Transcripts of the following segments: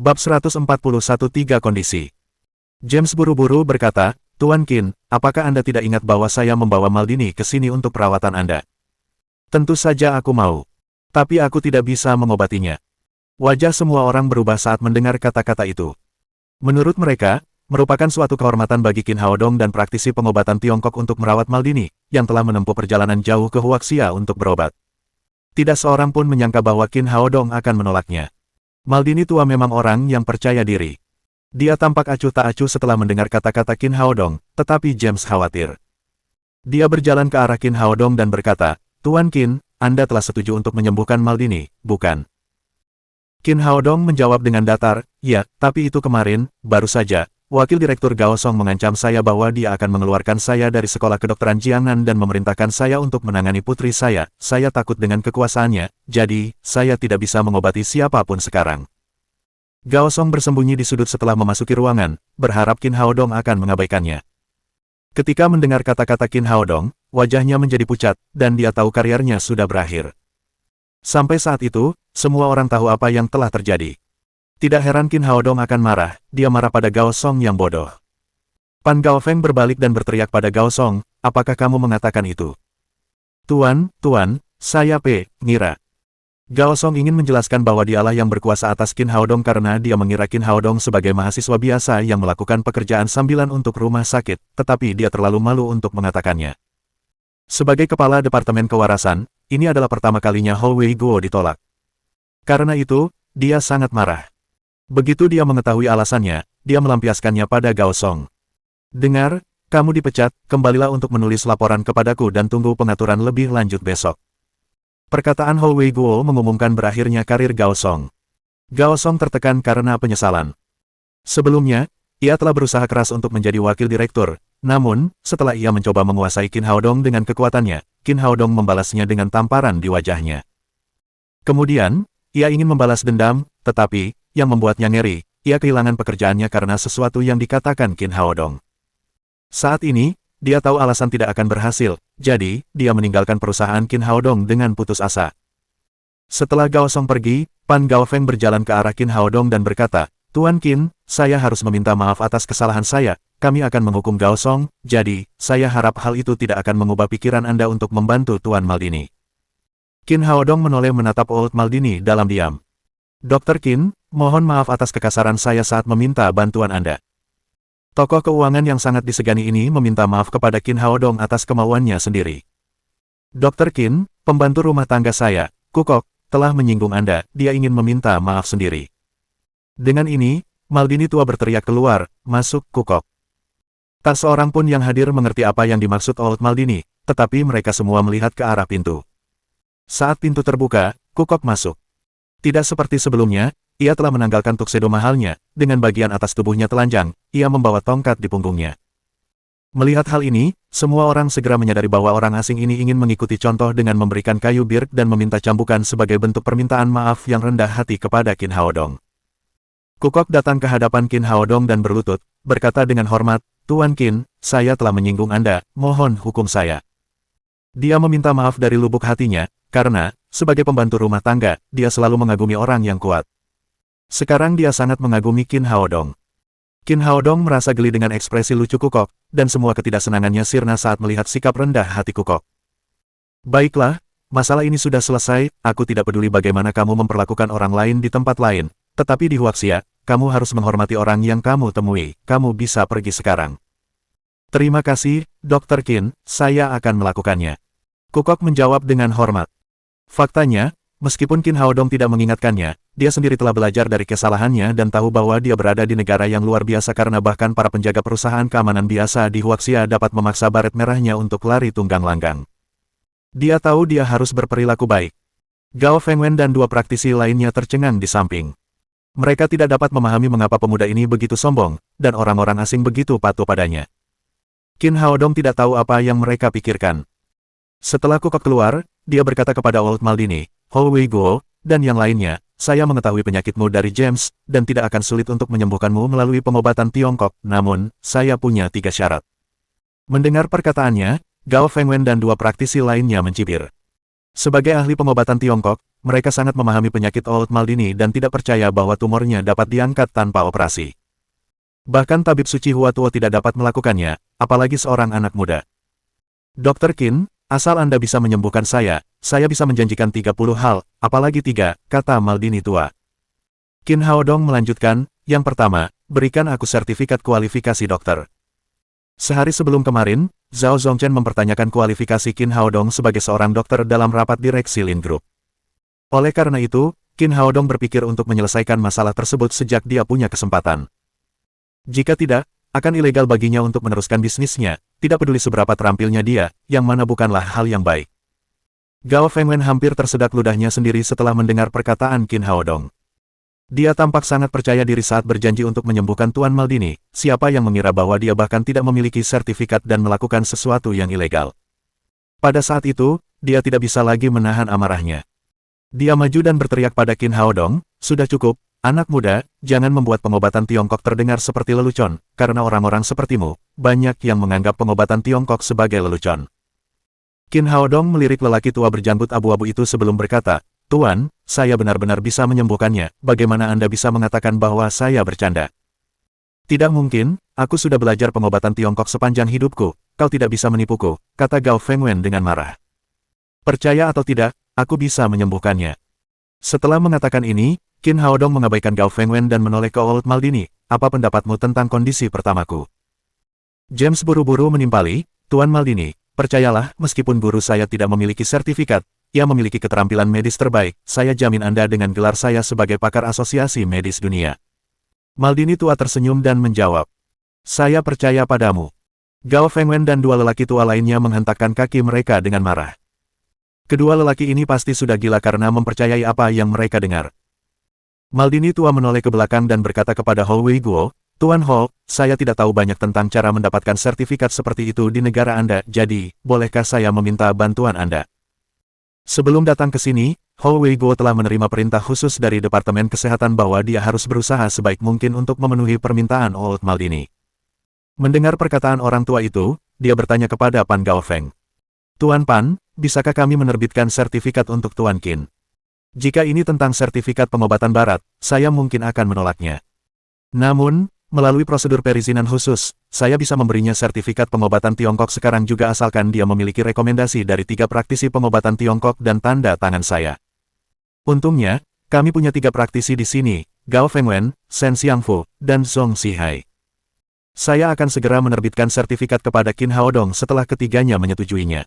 Bab 141 Tiga Kondisi. James buru-buru berkata, Tuan Qin, apakah Anda tidak ingat bahwa saya membawa Maldini ke sini untuk perawatan Anda? Tentu saja aku mau. Tapi aku tidak bisa mengobatinya. Wajah semua orang berubah saat mendengar kata-kata itu. Menurut mereka, merupakan suatu kehormatan bagi Qin Haodong dan praktisi pengobatan Tiongkok untuk merawat Maldini, yang telah menempuh perjalanan jauh ke Huaxia untuk berobat. Tidak seorang pun menyangka bahwa Qin Haodong akan menolaknya. Maldini tua memang orang yang percaya diri. Dia tampak acuh tak acuh setelah mendengar kata-kata Qin Haodong, tetapi James khawatir. Dia berjalan ke arah Qin Haodong dan berkata, Tuan Qin, Anda telah setuju untuk menyembuhkan Maldini, bukan? Qin Haodong menjawab dengan datar, ya, tapi itu kemarin, baru saja. Wakil Direktur Gao Song mengancam saya bahwa dia akan mengeluarkan saya dari sekolah kedokteran Jiangnan dan memerintahkan saya untuk menangani putri saya. Saya takut dengan kekuasaannya, jadi, saya tidak bisa mengobati siapapun sekarang. Gao Song bersembunyi di sudut setelah memasuki ruangan, berharap Qin Haodong akan mengabaikannya. Ketika mendengar kata-kata Qin Haodong, wajahnya menjadi pucat, dan dia tahu karirnya sudah berakhir. Sampai saat itu, semua orang tahu apa yang telah terjadi. Tidak heran Qin Haodong akan marah, dia marah pada Gao Song yang bodoh. Pan Gaofeng berbalik dan berteriak pada Gao Song, apakah kamu mengatakan itu? Tuan, saya ngira. Gao Song ingin menjelaskan bahwa dialah yang berkuasa atas Qin Haodong karena dia mengira Qin Haodong sebagai mahasiswa biasa yang melakukan pekerjaan sambilan untuk rumah sakit, tetapi dia terlalu malu untuk mengatakannya. Sebagai kepala Departemen Kewarasan, ini adalah pertama kalinya Hou Wei Guo ditolak. Karena itu, dia sangat marah. Begitu dia mengetahui alasannya, dia melampiaskannya pada Gao Song. Dengar, kamu dipecat, kembalilah untuk menulis laporan kepadaku dan tunggu pengaturan lebih lanjut besok. Perkataan Hou Wei Guo mengumumkan berakhirnya karir Gao Song. Gao Song tertekan karena penyesalan. Sebelumnya, ia telah berusaha keras untuk menjadi wakil direktur, namun, setelah ia mencoba menguasai Qin Haodong dengan kekuatannya, Qin Haodong membalasnya dengan tamparan di wajahnya. Kemudian, ia ingin membalas dendam, tetapi, yang membuatnya ngeri, ia kehilangan pekerjaannya karena sesuatu yang dikatakan Qin Haodong. Saat ini, dia tahu alasan tidak akan berhasil, jadi, dia meninggalkan perusahaan Qin Haodong dengan putus asa. Setelah Gao Song pergi, Pan Gaofeng berjalan ke arah Qin Haodong dan berkata, Tuan Qin, saya harus meminta maaf atas kesalahan saya, kami akan menghukum Gao Song, jadi, saya harap hal itu tidak akan mengubah pikiran Anda untuk membantu Tuan Maldini. Qin Haodong menoleh menatap Old Maldini dalam diam. Dr. Qin, mohon maaf atas kekasaran saya saat meminta bantuan Anda. Tokoh keuangan yang sangat disegani ini meminta maaf kepada Qin Haodong atas kemauannya sendiri. Dr. Qin, pembantu rumah tangga saya, Kukok, telah menyinggung Anda, dia ingin meminta maaf sendiri. Dengan ini, Maldini tua berteriak keluar, masuk Kukok. Tak seorang pun yang hadir mengerti apa yang dimaksud Old Maldini, tetapi mereka semua melihat ke arah pintu. Saat pintu terbuka, Kukok masuk. Tidak seperti sebelumnya, ia telah menanggalkan tuxedo mahalnya, dengan bagian atas tubuhnya telanjang, ia membawa tongkat di punggungnya. Melihat hal ini, semua orang segera menyadari bahwa orang asing ini ingin mengikuti contoh dengan memberikan kayu birk dan meminta cambukan sebagai bentuk permintaan maaf yang rendah hati kepada Qin Haodong. Kukok datang ke hadapan Qin Haodong dan berlutut, berkata dengan hormat, Tuan Qin, saya telah menyinggung Anda, mohon hukum saya. Dia meminta maaf dari lubuk hatinya, karena, sebagai pembantu rumah tangga, dia selalu mengagumi orang yang kuat. Sekarang dia sangat mengagumi Qin Haodong. Qin Haodong merasa geli dengan ekspresi lucu Kukok, dan semua ketidaksenangannya sirna saat melihat sikap rendah hati Kukok. Baiklah, masalah ini sudah selesai, aku tidak peduli bagaimana kamu memperlakukan orang lain di tempat lain, tetapi di Huaxia, kamu harus menghormati orang yang kamu temui, kamu bisa pergi sekarang. Terima kasih, Dr. Qin, saya akan melakukannya. Kukok menjawab dengan hormat. Faktanya, meskipun Qin Haodong tidak mengingatkannya, dia sendiri telah belajar dari kesalahannya dan tahu bahwa dia berada di negara yang luar biasa karena bahkan para penjaga perusahaan keamanan biasa di Huaxia dapat memaksa baret merahnya untuk lari tunggang langgang. Dia tahu dia harus berperilaku baik. Gao Fengwen dan dua praktisi lainnya tercengang di samping. Mereka tidak dapat memahami mengapa pemuda ini begitu sombong, dan orang-orang asing begitu patuh padanya. Qin Haodong tidak tahu apa yang mereka pikirkan. Setelah Kukok keluar, dia berkata kepada Old Maldini, Hou Wei Guo, dan yang lainnya, saya mengetahui penyakitmu dari James, dan tidak akan sulit untuk menyembuhkanmu melalui pengobatan Tiongkok, namun, saya punya 3 syarat. Mendengar perkataannya, Gao Fengwen dan dua praktisi lainnya mencibir. Sebagai ahli pengobatan Tiongkok, mereka sangat memahami penyakit Old Maldini dan tidak percaya bahwa tumornya dapat diangkat tanpa operasi. Bahkan tabib suci Hua Tuo tidak dapat melakukannya, apalagi seorang anak muda. Dr. Qin, asal Anda bisa menyembuhkan saya bisa menjanjikan 30 hal, apalagi 3, kata Maldini tua. Qin Haodong melanjutkan, yang pertama, berikan aku sertifikat kualifikasi dokter. Sehari sebelum kemarin, Zhao Zongchen mempertanyakan kualifikasi Qin Haodong sebagai seorang dokter dalam rapat direksi Lin Group. Oleh karena itu, Qin Haodong berpikir untuk menyelesaikan masalah tersebut sejak dia punya kesempatan. Jika tidak, akan ilegal baginya untuk meneruskan bisnisnya, tidak peduli seberapa terampilnya dia, yang mana bukanlah hal yang baik. Gao Fengwen hampir tersedak ludahnya sendiri setelah mendengar perkataan Qin Haodong. Dia tampak sangat percaya diri saat berjanji untuk menyembuhkan Tuan Maldini, siapa yang mengira bahwa dia bahkan tidak memiliki sertifikat dan melakukan sesuatu yang ilegal. Pada saat itu, dia tidak bisa lagi menahan amarahnya. Dia maju dan berteriak pada Qin Haodong, sudah cukup, anak muda, jangan membuat pengobatan Tiongkok terdengar seperti lelucon, karena orang-orang sepertimu, banyak yang menganggap pengobatan Tiongkok sebagai lelucon. Qin Haodong melirik lelaki tua berjanggut abu-abu itu sebelum berkata, Tuan, saya benar-benar bisa menyembuhkannya, bagaimana Anda bisa mengatakan bahwa saya bercanda? Tidak mungkin, aku sudah belajar pengobatan Tiongkok sepanjang hidupku, kau tidak bisa menipuku, kata Gao Fengwen dengan marah. Percaya atau tidak, aku bisa menyembuhkannya. Setelah mengatakan ini, Qin Haodong mengabaikan Gao Fengwen dan menoleh ke Old Maldini, apa pendapatmu tentang kondisi pertamaku? James buru-buru menimpali, Tuan Maldini, percayalah, meskipun guru saya tidak memiliki sertifikat, ia memiliki keterampilan medis terbaik, saya jamin Anda dengan gelar saya sebagai pakar asosiasi medis dunia. Maldini tua tersenyum dan menjawab, saya percaya padamu. Gao Fengwen dan dua lelaki tua lainnya menghentakkan kaki mereka dengan marah. Kedua lelaki ini pasti sudah gila karena mempercayai apa yang mereka dengar. Maldini tua menoleh ke belakang dan berkata kepada Hou Weiguo, Tuan Hou, saya tidak tahu banyak tentang cara mendapatkan sertifikat seperti itu di negara Anda, jadi, bolehkah saya meminta bantuan Anda? Sebelum datang ke sini, Hou Weiguo telah menerima perintah khusus dari Departemen Kesehatan bahwa dia harus berusaha sebaik mungkin untuk memenuhi permintaan Old Maldini. Mendengar perkataan orang tua itu, dia bertanya kepada Pan Gaofeng. Tuan Pan, bisakah kami menerbitkan sertifikat untuk Tuan Qin? Jika ini tentang sertifikat pengobatan barat, saya mungkin akan menolaknya. Namun, melalui prosedur perizinan khusus, saya bisa memberinya sertifikat pengobatan Tiongkok sekarang juga asalkan dia memiliki rekomendasi dari 3 praktisi pengobatan Tiongkok dan tanda tangan saya. Untungnya, kami punya 3 praktisi di sini, Gao Fengwen, Shen Xiangfu, dan Zhong Zhihai. Saya akan segera menerbitkan sertifikat kepada Qin Haodong setelah ketiganya menyetujuinya.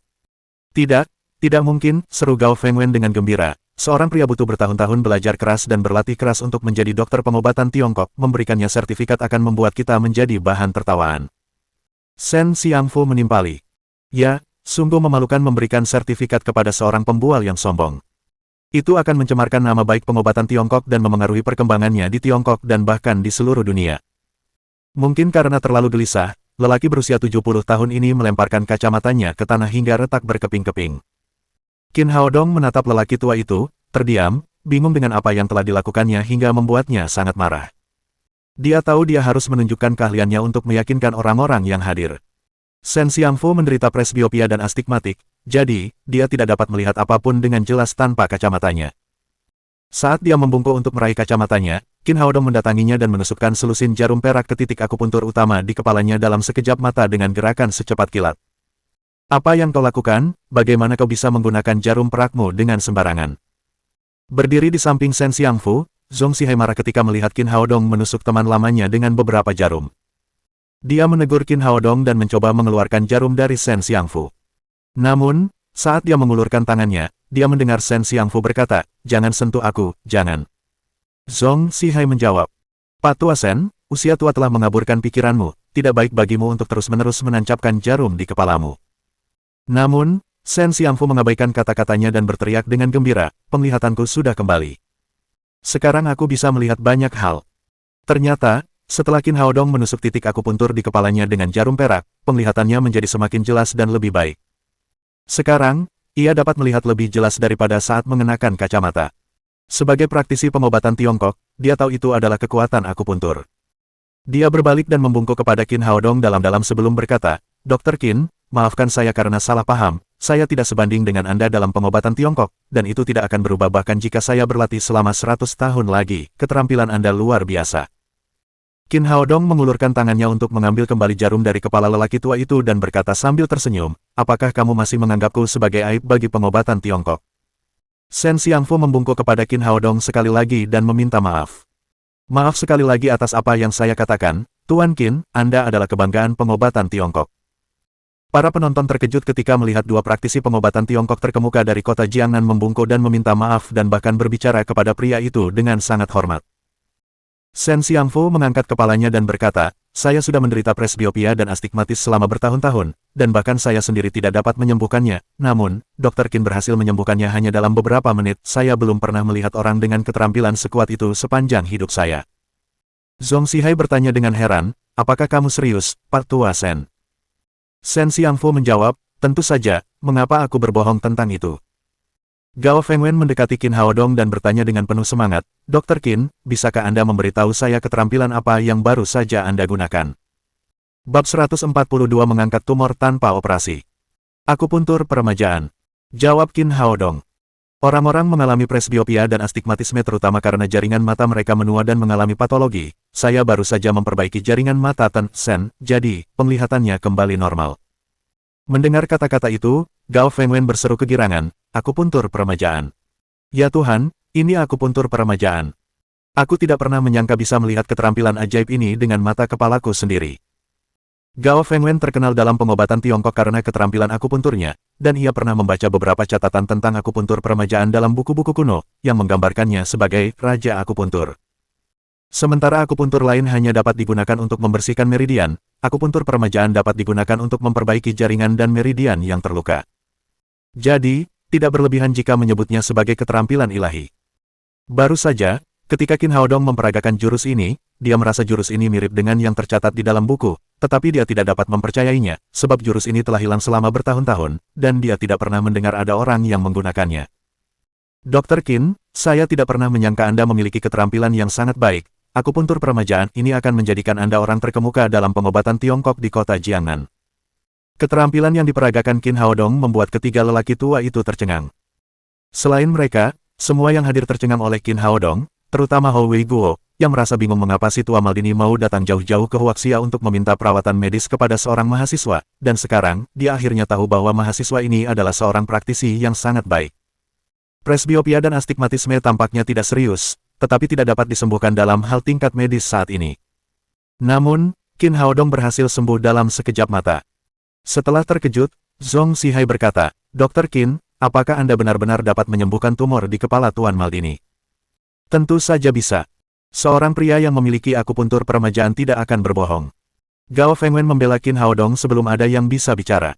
Tidak, tidak mungkin, seru Gao Fengwen dengan gembira. Seorang pria butuh bertahun-tahun belajar keras dan berlatih keras untuk menjadi dokter pengobatan Tiongkok, memberikannya sertifikat akan membuat kita menjadi bahan tertawaan. Shen Xiangfu menimpali. Ya, sungguh memalukan memberikan sertifikat kepada seorang pembual yang sombong. Itu akan mencemarkan nama baik pengobatan Tiongkok dan memengaruhi perkembangannya di Tiongkok dan bahkan di seluruh dunia. Mungkin karena terlalu gelisah, lelaki berusia 70 tahun ini melemparkan kacamatanya ke tanah hingga retak berkeping-keping. Qin Haodong menatap lelaki tua itu, terdiam, bingung dengan apa yang telah dilakukannya hingga membuatnya sangat marah. Dia tahu dia harus menunjukkan keahliannya untuk meyakinkan orang-orang yang hadir. Shen Xiangfu menderita presbiopia dan astigmatik, jadi, dia tidak dapat melihat apapun dengan jelas tanpa kacamatanya. Saat dia membungkuk untuk meraih kacamatanya, Qin Haodong mendatanginya dan menusukkan selusin jarum perak ke titik akupuntur utama di kepalanya dalam sekejap mata dengan gerakan secepat kilat. Apa yang kau lakukan? Bagaimana kau bisa menggunakan jarum perakmu dengan sembarangan? Berdiri di samping Shen Xiangfu, Zhong Zhihai marah ketika melihat Qin Haodong menusuk teman lamanya dengan beberapa jarum. Dia menegur Qin Haodong dan mencoba mengeluarkan jarum dari Shen Xiangfu. Namun, saat dia mengulurkan tangannya, dia mendengar Shen Xiangfu berkata, jangan sentuh aku, jangan. Zhong Zhihai menjawab, Pak Tua Shen, usia tua telah mengaburkan pikiranmu, tidak baik bagimu untuk terus-menerus menancapkan jarum di kepalamu. Namun, Shen Xiangfu mengabaikan kata-katanya dan berteriak dengan gembira, penglihatanku sudah kembali. Sekarang aku bisa melihat banyak hal. Ternyata, setelah Qin Haodong menusuk titik akupuntur di kepalanya dengan jarum perak, penglihatannya menjadi semakin jelas dan lebih baik. Sekarang, ia dapat melihat lebih jelas daripada saat mengenakan kacamata. Sebagai praktisi pengobatan Tiongkok, dia tahu itu adalah kekuatan akupuntur. Dia berbalik dan membungkuk kepada Qin Haodong dalam-dalam sebelum berkata, Dr. Qin, maafkan saya karena salah paham, saya tidak sebanding dengan Anda dalam pengobatan Tiongkok, dan itu tidak akan berubah bahkan jika saya berlatih selama 100 tahun lagi, keterampilan Anda luar biasa. Qin Haodong mengulurkan tangannya untuk mengambil kembali jarum dari kepala lelaki tua itu dan berkata sambil tersenyum, apakah kamu masih menganggapku sebagai aib bagi pengobatan Tiongkok? Shen Xiangfu membungkuk kepada Qin Haodong sekali lagi dan meminta maaf. Maaf sekali lagi atas apa yang saya katakan, Tuan Qin, Anda adalah kebanggaan pengobatan Tiongkok. Para penonton terkejut ketika melihat dua praktisi pengobatan Tiongkok terkemuka dari kota Jiangnan membungkuk dan meminta maaf dan bahkan berbicara kepada pria itu dengan sangat hormat. Shen Xiangfu mengangkat kepalanya dan berkata, saya sudah menderita presbiopia dan astigmatis selama bertahun-tahun, dan bahkan saya sendiri tidak dapat menyembuhkannya. Namun, Dr. Qin berhasil menyembuhkannya hanya dalam beberapa menit. Saya belum pernah melihat orang dengan keterampilan sekuat itu sepanjang hidup saya. Zhong Zhihai bertanya dengan heran, apakah kamu serius, Pak Tua Shen? Shen Xiangfu menjawab, tentu saja, mengapa aku berbohong tentang itu? Gao Fengwen mendekati Qin Haodong dan bertanya dengan penuh semangat, Dr. Qin, bisakah Anda memberitahu saya keterampilan apa yang baru saja Anda gunakan? Bab 142 mengangkat tumor tanpa operasi. Akupuntur peremajaan. Jawab Qin Haodong. Orang-orang mengalami presbiopia dan astigmatisme terutama karena jaringan mata mereka menua dan mengalami patologi. Saya baru saja memperbaiki jaringan mata Tan Shen, jadi, penglihatannya kembali normal. Mendengar kata-kata itu, Gao Fengwen berseru kegirangan, akupuntur peremajaan. Ya Tuhan, ini akupuntur peremajaan. Aku tidak pernah menyangka bisa melihat keterampilan ajaib ini dengan mata kepalaku sendiri. Gao Fengwen terkenal dalam pengobatan Tiongkok karena keterampilan akupunturnya, dan ia pernah membaca beberapa catatan tentang akupuntur peremajaan dalam buku-buku kuno, yang menggambarkannya sebagai Raja Akupuntur. Sementara akupuntur lain hanya dapat digunakan untuk membersihkan meridian, akupuntur peremajaan dapat digunakan untuk memperbaiki jaringan dan meridian yang terluka. Jadi, tidak berlebihan jika menyebutnya sebagai keterampilan ilahi. Baru saja, ketika Qin Haodong memperagakan jurus ini, dia merasa jurus ini mirip dengan yang tercatat di dalam buku, tetapi dia tidak dapat mempercayainya, sebab jurus ini telah hilang selama bertahun-tahun, dan dia tidak pernah mendengar ada orang yang menggunakannya. Dr. Qin, saya tidak pernah menyangka Anda memiliki keterampilan yang sangat baik. Akupuntur peremajaan ini akan menjadikan Anda orang terkemuka dalam pengobatan Tiongkok di kota Jiangnan. Keterampilan yang diperagakan Qin Haodong membuat ketiga lelaki tua itu tercengang. Selain mereka, semua yang hadir tercengang oleh Qin Haodong, terutama Hou Weiguo, yang merasa bingung mengapa si tua Maldini mau datang jauh-jauh ke Huaxia untuk meminta perawatan medis kepada seorang mahasiswa, dan sekarang, dia akhirnya tahu bahwa mahasiswa ini adalah seorang praktisi yang sangat baik. Presbiopia dan astigmatisme tampaknya tidak serius, tetapi tidak dapat disembuhkan dalam hal tingkat medis saat ini. Namun, Qin Haodong berhasil sembuh dalam sekejap mata. Setelah terkejut, Zhong Zhihai berkata, Dr. Qin, apakah Anda benar-benar dapat menyembuhkan tumor di kepala Tuan Maldini? Tentu saja bisa. Seorang pria yang memiliki akupuntur peremajaan tidak akan berbohong. Gao Fengwen membela Qin Haodong sebelum ada yang bisa bicara.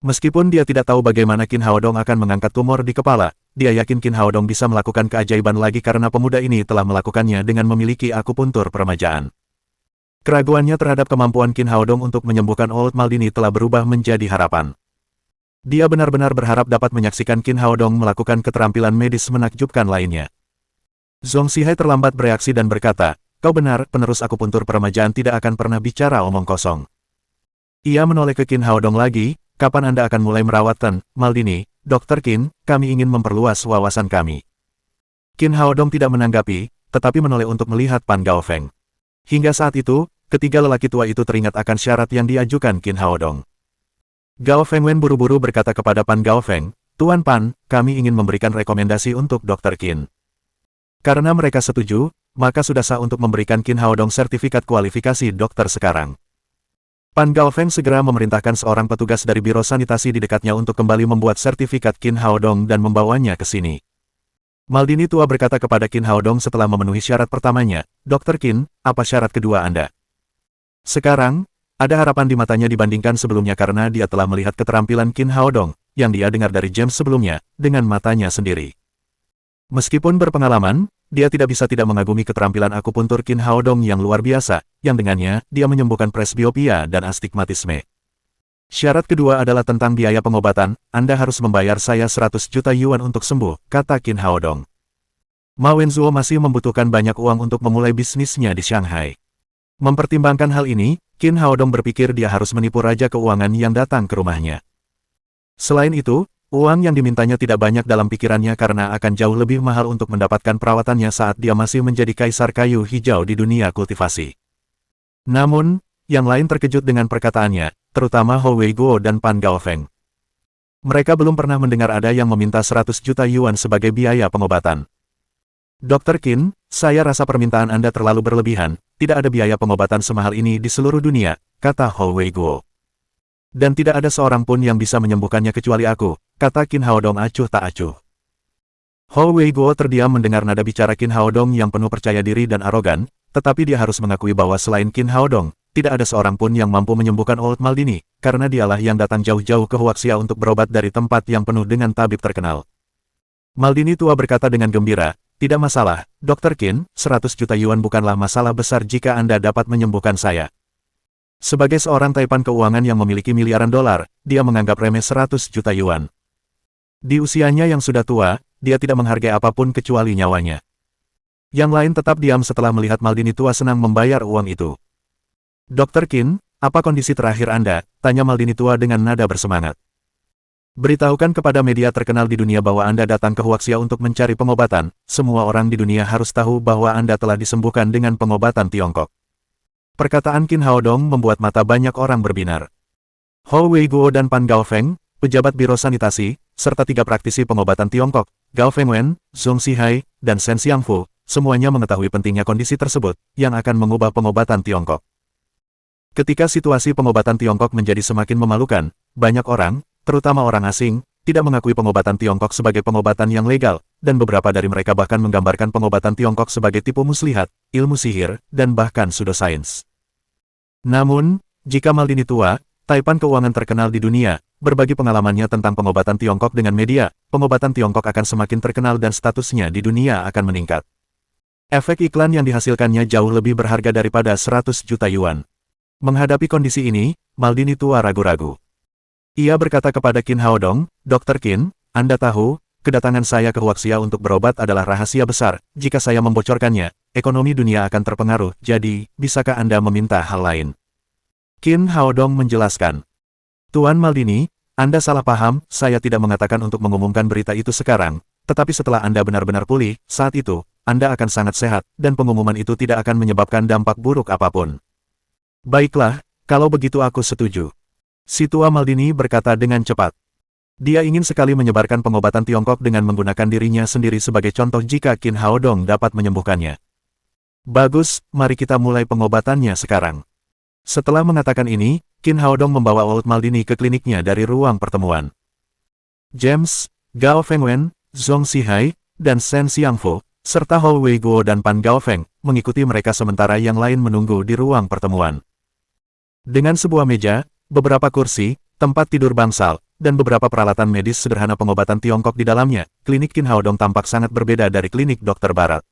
Meskipun dia tidak tahu bagaimana Qin Haodong akan mengangkat tumor di kepala, dia yakin Qin Haodong bisa melakukan keajaiban lagi karena pemuda ini telah melakukannya dengan memiliki akupuntur peremajaan. Keraguannya terhadap kemampuan Qin Haodong untuk menyembuhkan Old Maldini telah berubah menjadi harapan. Dia benar-benar berharap dapat menyaksikan Qin Haodong melakukan keterampilan medis menakjubkan lainnya. Zhong Zhihai terlambat bereaksi dan berkata, kau benar, penerus akupuntur peremajaan tidak akan pernah bicara omong kosong. Ia menoleh ke Qin Haodong lagi, kapan Anda akan mulai merawat Tan Maldini? Dr. Qin, kami ingin memperluas wawasan kami. Qin Haodong tidak menanggapi, tetapi menoleh untuk melihat Pan Gaofeng. Hingga saat itu, ketiga lelaki tua itu teringat akan syarat yang diajukan Qin Haodong. Gao Fengwen buru-buru berkata kepada Pan Gaofeng, Tuan Pan, kami ingin memberikan rekomendasi untuk Dr. Qin. Karena mereka setuju, maka sudah sah untuk memberikan Qin Haodong sertifikat kualifikasi dokter sekarang. Pan Gaofeng segera memerintahkan seorang petugas dari biro sanitasi di dekatnya untuk kembali membuat sertifikat Qin Haodong dan membawanya ke sini. Maldini tua berkata kepada Qin Haodong setelah memenuhi syarat pertamanya, Dr. Qin, apa syarat kedua Anda? Sekarang, ada harapan di matanya dibandingkan sebelumnya karena dia telah melihat keterampilan Qin Haodong, yang dia dengar dari James sebelumnya, dengan matanya sendiri. Meskipun berpengalaman, dia tidak bisa tidak mengagumi keterampilan akupuntur Qin Haodong yang luar biasa, yang dengannya, dia menyembuhkan presbiopia dan astigmatisme. Syarat kedua adalah tentang biaya pengobatan, Anda harus membayar saya 100 juta yuan untuk sembuh, kata Qin Haodong. Ma Wenzuo masih membutuhkan banyak uang untuk memulai bisnisnya di Shanghai. Mempertimbangkan hal ini, Qin Haodong berpikir dia harus menipu raja keuangan yang datang ke rumahnya. Selain itu, uang yang dimintanya tidak banyak dalam pikirannya karena akan jauh lebih mahal untuk mendapatkan perawatannya saat dia masih menjadi kaisar kayu hijau di dunia kultivasi. Namun, yang lain terkejut dengan perkataannya, terutama Hou Weiguo dan Pan Gaofeng. Mereka belum pernah mendengar ada yang meminta 100 juta yuan sebagai biaya pengobatan. Dr. Qin, saya rasa permintaan Anda terlalu berlebihan, tidak ada biaya pengobatan semahal ini di seluruh dunia, kata Hou Weiguo. Dan tidak ada seorang pun yang bisa menyembuhkannya kecuali aku, kata Qin Haodong acuh tak acuh. Hou Weiguo terdiam mendengar nada bicara Qin Haodong yang penuh percaya diri dan arogan, tetapi dia harus mengakui bahwa selain Qin Haodong, tidak ada seorang pun yang mampu menyembuhkan Old Maldini, karena dialah yang datang jauh-jauh ke Huaxia untuk berobat dari tempat yang penuh dengan tabib terkenal. Maldini tua berkata dengan gembira, tidak masalah, Dr. Qin, 100 juta yuan bukanlah masalah besar jika Anda dapat menyembuhkan saya. Sebagai seorang taipan keuangan yang memiliki miliaran dolar, dia menganggap remeh 100 juta yuan. Di usianya yang sudah tua, dia tidak menghargai apapun kecuali nyawanya. Yang lain tetap diam setelah melihat Maldini tua senang membayar uang itu. Dr. Qin, apa kondisi terakhir Anda? Tanya Maldini tua dengan nada bersemangat. Beritahukan kepada media terkenal di dunia bahwa Anda datang ke Huaxia untuk mencari pengobatan, semua orang di dunia harus tahu bahwa Anda telah disembuhkan dengan pengobatan Tiongkok. Perkataan Qin Haodong membuat mata banyak orang berbinar. Hou Weiguo dan Pan Gaofeng, pejabat biro sanitasi, serta 3 praktisi pengobatan Tiongkok, Gao Fengwen, Zhong Xihai, dan Shen Xiangfu, semuanya mengetahui pentingnya kondisi tersebut, yang akan mengubah pengobatan Tiongkok. Ketika situasi pengobatan Tiongkok menjadi semakin memalukan, banyak orang, terutama orang asing, tidak mengakui pengobatan Tiongkok sebagai pengobatan yang legal, dan beberapa dari mereka bahkan menggambarkan pengobatan Tiongkok sebagai tipu muslihat, ilmu sihir, dan bahkan pseudosains. Namun, jika Maldini tua, taipan keuangan terkenal di dunia, berbagi pengalamannya tentang pengobatan Tiongkok dengan media, pengobatan Tiongkok akan semakin terkenal dan statusnya di dunia akan meningkat. Efek iklan yang dihasilkannya jauh lebih berharga daripada 100 juta yuan. Menghadapi kondisi ini, Maldini tua ragu-ragu. Ia berkata kepada Qin Haodong, Dr. Qin, Anda tahu, kedatangan saya ke Huaxia untuk berobat adalah rahasia besar, jika saya membocorkannya, ekonomi dunia akan terpengaruh, jadi, bisakah Anda meminta hal lain? Qin Haodong menjelaskan. Tuan Maldini, Anda salah paham, saya tidak mengatakan untuk mengumumkan berita itu sekarang, tetapi setelah Anda benar-benar pulih, saat itu, Anda akan sangat sehat, dan pengumuman itu tidak akan menyebabkan dampak buruk apapun. Baiklah, kalau begitu aku setuju. Si tua Maldini berkata dengan cepat. Dia ingin sekali menyebarkan pengobatan Tiongkok dengan menggunakan dirinya sendiri sebagai contoh jika Qin Haodong dapat menyembuhkannya. Bagus, mari kita mulai pengobatannya sekarang. Setelah mengatakan ini, Qin Haodong membawa Old Maldini ke kliniknya dari ruang pertemuan. James, Gao Fengwen, Zhong Xihai, dan Shen Xiangfu, serta Hou Weiguo dan Pan Gaofeng, mengikuti mereka sementara yang lain menunggu di ruang pertemuan. Dengan sebuah meja, beberapa kursi, tempat tidur bangsal, dan beberapa peralatan medis sederhana pengobatan Tiongkok di dalamnya, klinik Qin Haodong tampak sangat berbeda dari klinik dokter barat.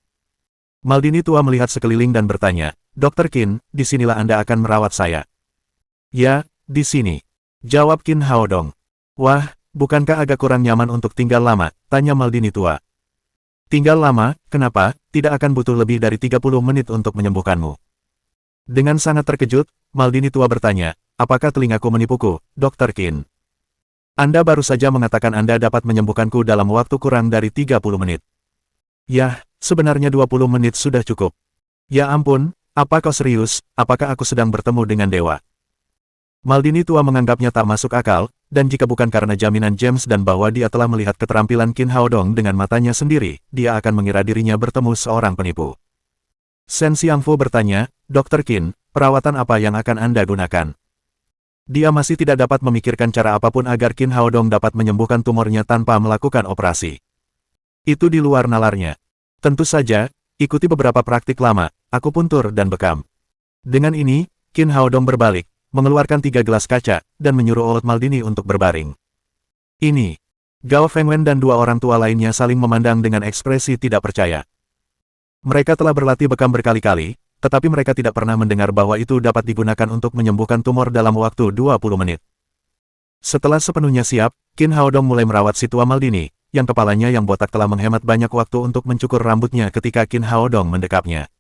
Maldini tua melihat sekeliling dan bertanya, Dr. Qin, disinilah Anda akan merawat saya. Ya, di sini. Jawab Qin Haodong. Wah, bukankah agak kurang nyaman untuk tinggal lama? Tanya Maldini tua. Tinggal lama, kenapa? Tidak akan butuh lebih dari 30 menit untuk menyembuhkanmu. Dengan sangat terkejut, Maldini tua bertanya, apakah telingaku menipuku, Dr. Qin? Anda baru saja mengatakan Anda dapat menyembuhkanku dalam waktu kurang dari 30 menit. Yah, sebenarnya 20 menit sudah cukup. Ya ampun, apa kau serius, apakah aku sedang bertemu dengan dewa? Maldini tua menganggapnya tak masuk akal, dan jika bukan karena jaminan James dan bahwa dia telah melihat keterampilan Qin Haodong dengan matanya sendiri, dia akan mengira dirinya bertemu seorang penipu. Shen Xiangfu bertanya, Dr. Qin, perawatan apa yang akan Anda gunakan? Dia masih tidak dapat memikirkan cara apapun agar Qin Haodong dapat menyembuhkan tumornya tanpa melakukan operasi. Itu di luar nalarnya. Tentu saja, ikuti beberapa praktik lama, akupuntur dan bekam. Dengan ini, Qin Haodong berbalik, mengeluarkan 3 gelas kaca, dan menyuruh Old Maldini untuk berbaring. Ini. Gao Fengwen dan 2 orang tua lainnya saling memandang dengan ekspresi tidak percaya. Mereka telah berlatih bekam berkali-kali, tetapi mereka tidak pernah mendengar bahwa itu dapat digunakan untuk menyembuhkan tumor dalam waktu 20 menit. Setelah sepenuhnya siap, Qin Haodong mulai merawat si tua Maldini, yang kepalanya yang botak telah menghemat banyak waktu untuk mencukur rambutnya ketika Qin Haodong mendekapnya.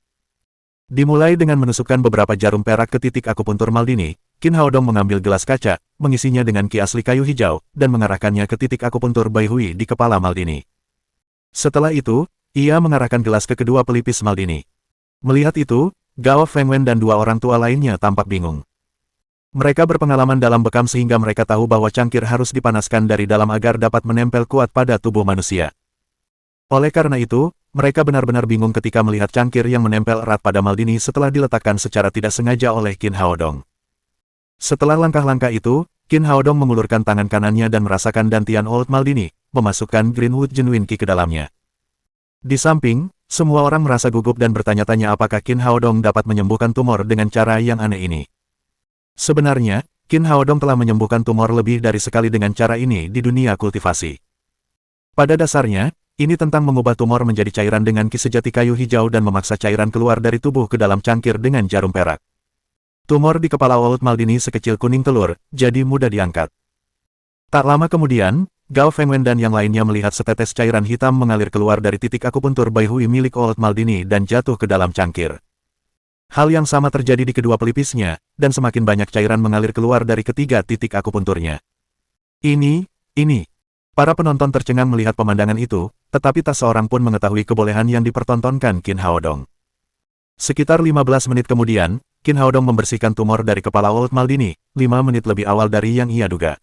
Dimulai dengan menusukkan beberapa jarum perak ke titik akupuntur Maldini, Qin Haodong mengambil gelas kaca, mengisinya dengan ki asli kayu hijau, dan mengarahkannya ke titik akupuntur Bai Hui di kepala Maldini. Setelah itu, ia mengarahkan gelas ke kedua pelipis Maldini. Melihat itu, Gao Fengwen dan dua orang tua lainnya tampak bingung. Mereka berpengalaman dalam bekam sehingga mereka tahu bahwa cangkir harus dipanaskan dari dalam agar dapat menempel kuat pada tubuh manusia. Oleh karena itu, mereka benar-benar bingung ketika melihat cangkir yang menempel erat pada Maldini setelah diletakkan secara tidak sengaja oleh Qin Haodong. Setelah langkah-langkah itu, Qin Haodong mengulurkan tangan kanannya dan merasakan dantian Old Maldini, memasukkan Greenwood Genuine Qi ke dalamnya. Di samping, semua orang merasa gugup dan bertanya-tanya apakah Qin Haodong dapat menyembuhkan tumor dengan cara yang aneh ini. Sebenarnya, Qin Haodong telah menyembuhkan tumor lebih dari sekali dengan cara ini di dunia kultivasi. Pada dasarnya, ini tentang mengubah tumor menjadi cairan dengan ki sejati kayu hijau dan memaksa cairan keluar dari tubuh ke dalam cangkir dengan jarum perak. Tumor di kepala Old Maldini sekecil kuning telur, jadi mudah diangkat. Tak lama kemudian, Gao Fengwen dan yang lainnya melihat setetes cairan hitam mengalir keluar dari titik akupuntur Bai Hui milik Old Maldini dan jatuh ke dalam cangkir. Hal yang sama terjadi di kedua pelipisnya, dan semakin banyak cairan mengalir keluar dari ketiga titik akupunturnya. Ini. Para penonton tercengang melihat pemandangan itu, tetapi tak seorang pun mengetahui kebolehan yang dipertontonkan Qin Haodong. Sekitar 15 menit kemudian, Qin Haodong membersihkan tumor dari kepala Old Maldini, 5 menit lebih awal dari yang ia duga.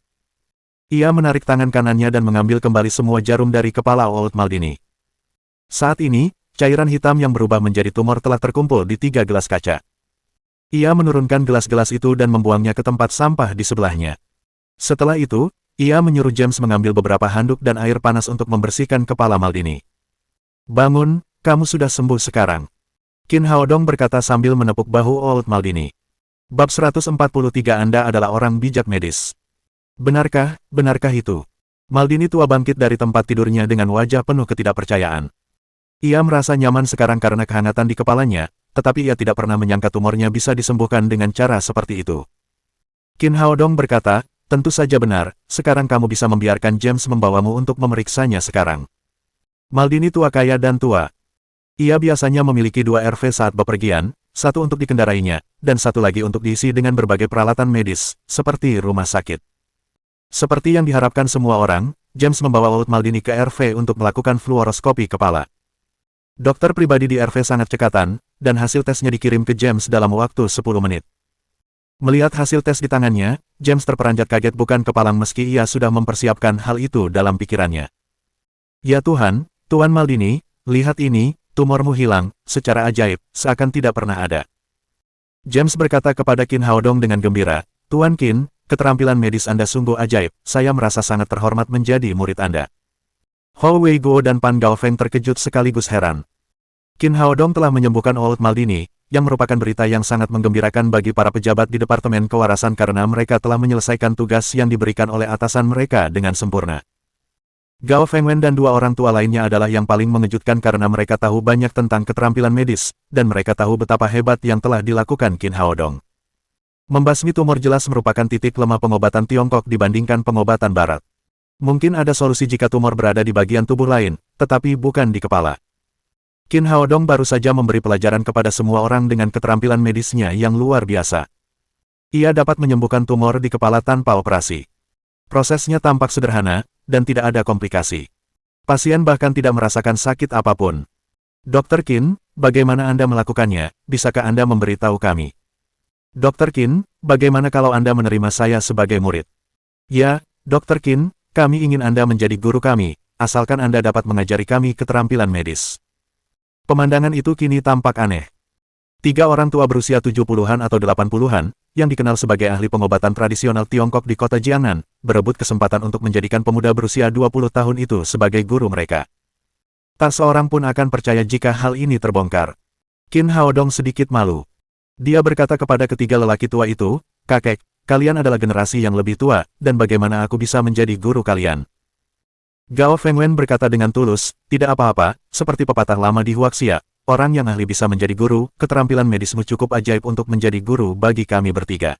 Ia menarik tangan kanannya dan mengambil kembali semua jarum dari kepala Old Maldini. Saat ini, cairan hitam yang berubah menjadi tumor telah terkumpul di 3 gelas kaca. Ia menurunkan gelas-gelas itu dan membuangnya ke tempat sampah di sebelahnya. Setelah itu, ia menyuruh James mengambil beberapa handuk dan air panas untuk membersihkan kepala Maldini. "Bangun, kamu sudah sembuh sekarang," Qin Haodong berkata sambil menepuk bahu Old Maldini. Bab 143 Anda adalah orang bijak medis. Benarkah itu? Maldini tua bangkit dari tempat tidurnya dengan wajah penuh ketidakpercayaan. Ia merasa nyaman sekarang karena kehangatan di kepalanya, tetapi ia tidak pernah menyangka tumornya bisa disembuhkan dengan cara seperti itu. Qin Haodong berkata, "Tentu saja benar, sekarang kamu bisa membiarkan James membawamu untuk memeriksanya sekarang." Maldini tua kaya dan tua. Ia biasanya memiliki 2 RV saat bepergian, satu untuk dikendarainya, dan satu lagi untuk diisi dengan berbagai peralatan medis, seperti rumah sakit. Seperti yang diharapkan semua orang, James membawa Old Maldini ke RV untuk melakukan fluoroskopi kepala. Dokter pribadi di RV sangat cekatan, dan hasil tesnya dikirim ke James dalam waktu 10 menit. Melihat hasil tes di tangannya, James terperanjat kaget bukan kepalang meski ia sudah mempersiapkan hal itu dalam pikirannya. "Ya Tuhan, Tuan Maldini, lihat ini, tumormu hilang, secara ajaib, seakan tidak pernah ada." James berkata kepada Qin Haodong dengan gembira, "Tuan Qin, keterampilan medis Anda sungguh ajaib, saya merasa sangat terhormat menjadi murid Anda." Hou Wei Guo dan Pan Gaofeng terkejut sekaligus heran. Qin Haodong telah menyembuhkan Old Maldini, yang merupakan berita yang sangat menggembirakan bagi para pejabat di Departemen Kewarasan karena mereka telah menyelesaikan tugas yang diberikan oleh atasan mereka dengan sempurna. Gao Fengwen dan 2 orang tua lainnya adalah yang paling mengejutkan karena mereka tahu banyak tentang keterampilan medis, dan mereka tahu betapa hebat yang telah dilakukan Qin Haodong. Membasmi tumor jelas merupakan titik lemah pengobatan Tiongkok dibandingkan pengobatan Barat. Mungkin ada solusi jika tumor berada di bagian tubuh lain, tetapi bukan di kepala. Qin Haodong baru saja memberi pelajaran kepada semua orang dengan keterampilan medisnya yang luar biasa. Ia dapat menyembuhkan tumor di kepala tanpa operasi. Prosesnya tampak sederhana, dan tidak ada komplikasi. Pasien bahkan tidak merasakan sakit apapun. "Dr. Qin, bagaimana Anda melakukannya, bisakah Anda memberitahu kami?" "Dr. Qin, bagaimana kalau Anda menerima saya sebagai murid?" "Ya, Dr. Qin, kami ingin Anda menjadi guru kami, asalkan Anda dapat mengajari kami keterampilan medis." Pemandangan itu kini tampak aneh. 3 orang tua berusia 70-an atau 80-an, yang dikenal sebagai ahli pengobatan tradisional Tiongkok di kota Jiangnan, berebut kesempatan untuk menjadikan pemuda berusia 20 tahun itu sebagai guru mereka. Tak seorang pun akan percaya jika hal ini terbongkar. Qin Haodong sedikit malu. Dia berkata kepada ketiga lelaki tua itu, "Kakek, kalian adalah generasi yang lebih tua, dan bagaimana aku bisa menjadi guru kalian?" Gao Fengwen berkata dengan tulus, "Tidak apa-apa, seperti pepatah lama di Huaxia, orang yang ahli bisa menjadi guru, keterampilan medismu cukup ajaib untuk menjadi guru bagi kami bertiga."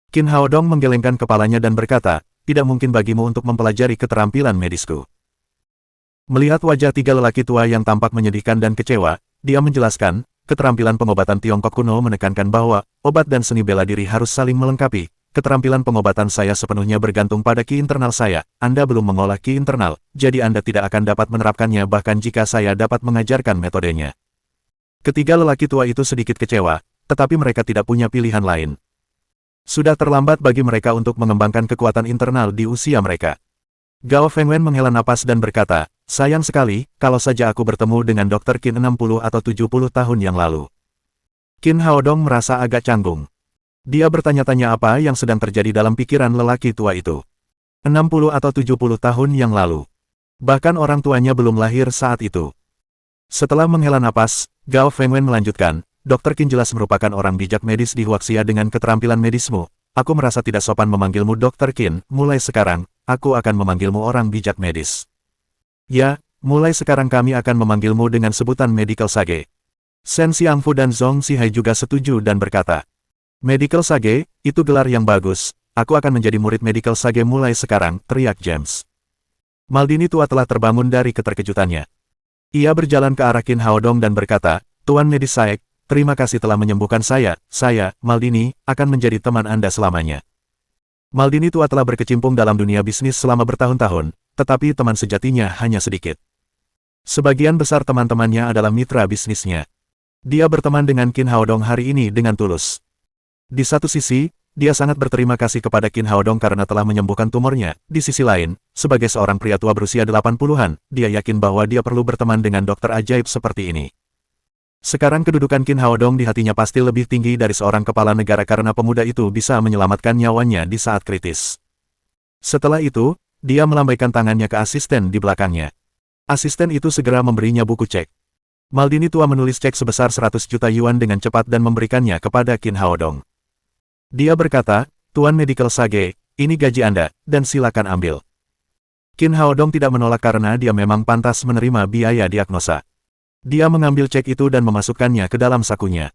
Qin Haodong menggelengkan kepalanya dan berkata, "Tidak mungkin bagimu untuk mempelajari keterampilan medisku." Melihat wajah 3 lelaki tua yang tampak menyedihkan dan kecewa, dia menjelaskan, keterampilan pengobatan Tiongkok kuno menekankan bahwa obat dan seni bela diri harus saling melengkapi. Keterampilan pengobatan saya sepenuhnya bergantung pada ki internal saya. Anda belum mengolah ki internal, jadi Anda tidak akan dapat menerapkannya bahkan jika saya dapat mengajarkan metodenya. Ketiga lelaki tua itu sedikit kecewa, tetapi mereka tidak punya pilihan lain. Sudah terlambat bagi mereka untuk mengembangkan kekuatan internal di usia mereka. Gao Fengwen menghela napas dan berkata, sayang sekali, kalau saja aku bertemu dengan Dr. Qin 60 atau 70 tahun yang lalu. Qin Haodong merasa agak canggung. Dia bertanya-tanya apa yang sedang terjadi dalam pikiran lelaki tua itu. 60 atau 70 tahun yang lalu. Bahkan orang tuanya belum lahir saat itu. Setelah menghela napas, Gao Fengwen melanjutkan, Dr. Qin jelas merupakan orang bijak medis di Huaxia dengan keterampilan medismu. Aku merasa tidak sopan memanggilmu Dr. Qin, mulai sekarang, aku akan memanggilmu orang bijak medis. Ya, mulai sekarang kami akan memanggilmu dengan sebutan Medical Sage. Shen Xiangfu dan Zhong Zhihai juga setuju dan berkata, Medical Sage, itu gelar yang bagus, aku akan menjadi murid Medical Sage mulai sekarang, teriak James. Maldini tua telah terbangun dari keterkejutannya. Ia berjalan ke arah Qin Haodong dan berkata, Tuan Medis Saek, terima kasih telah menyembuhkan saya, Maldini, akan menjadi teman Anda selamanya. Maldini tua telah berkecimpung dalam dunia bisnis selama bertahun-tahun, tetapi teman sejatinya hanya sedikit. Sebagian besar teman-temannya adalah mitra bisnisnya. Dia berteman dengan Qin Haodong hari ini dengan tulus. Di satu sisi, dia sangat berterima kasih kepada Qin Haodong karena telah menyembuhkan tumornya. Di sisi lain, sebagai seorang pria tua berusia 80-an, dia yakin bahwa dia perlu berteman dengan dokter ajaib seperti ini. Sekarang kedudukan Qin Haodong di hatinya pasti lebih tinggi dari seorang kepala negara karena pemuda itu bisa menyelamatkan nyawanya di saat kritis. Setelah itu, dia melambaikan tangannya ke asisten di belakangnya. Asisten itu segera memberinya buku cek. Maldini tua menulis cek sebesar 100 juta yuan dengan cepat dan memberikannya kepada Qin Haodong. Dia berkata, Tuan Medical Sage, ini gaji Anda, dan silakan ambil. Qin Haodong tidak menolak karena dia memang pantas menerima biaya diagnosa. Dia mengambil cek itu dan memasukkannya ke dalam sakunya.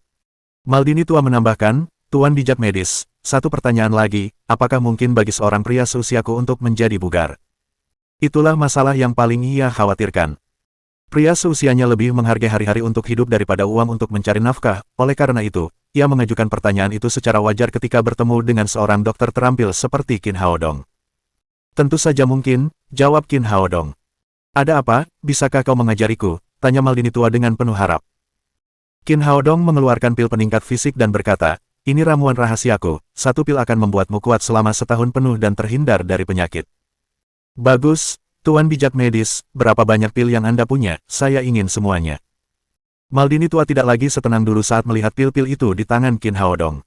Maldini tua menambahkan, Tuan bijak medis, satu pertanyaan lagi, apakah mungkin bagi seorang pria seusiaku untuk menjadi bugar? Itulah masalah yang paling ia khawatirkan. Pria seusianya lebih menghargai hari-hari untuk hidup daripada uang untuk mencari nafkah, oleh karena itu, ia mengajukan pertanyaan itu secara wajar ketika bertemu dengan seorang dokter terampil seperti Qin Haodong. Tentu saja mungkin, jawab Qin Haodong. Ada apa, bisakah kau mengajariku? Tanya Maldini tua dengan penuh harap. Qin Haodong mengeluarkan pil peningkat fisik dan berkata, ini ramuan rahasiaku, satu pil akan membuatmu kuat selama setahun penuh dan terhindar dari penyakit. Bagus, Tuan bijak medis, berapa banyak pil yang Anda punya, saya ingin semuanya. Maldini tua tidak lagi setenang dulu saat melihat pil-pil itu di tangan Qin Haodong.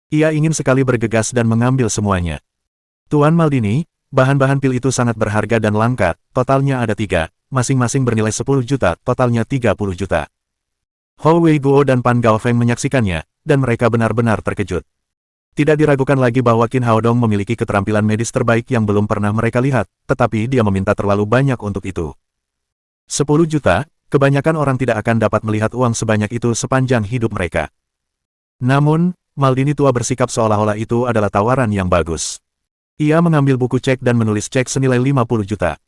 Ia ingin sekali bergegas dan mengambil semuanya. Tuan Maldini, bahan-bahan pil itu sangat berharga dan langka, totalnya ada 3, masing-masing bernilai 10 juta, totalnya 30 juta. Hou Wei Guo dan Pan Gaofeng menyaksikannya, dan mereka benar-benar terkejut. Tidak diragukan lagi bahwa Qin Haodong memiliki keterampilan medis terbaik yang belum pernah mereka lihat, tetapi dia meminta terlalu banyak untuk itu. 10 juta, kebanyakan orang tidak akan dapat melihat uang sebanyak itu sepanjang hidup mereka. Namun, Maldini tua bersikap seolah-olah itu adalah tawaran yang bagus. Ia mengambil buku cek dan menulis cek senilai 50 juta.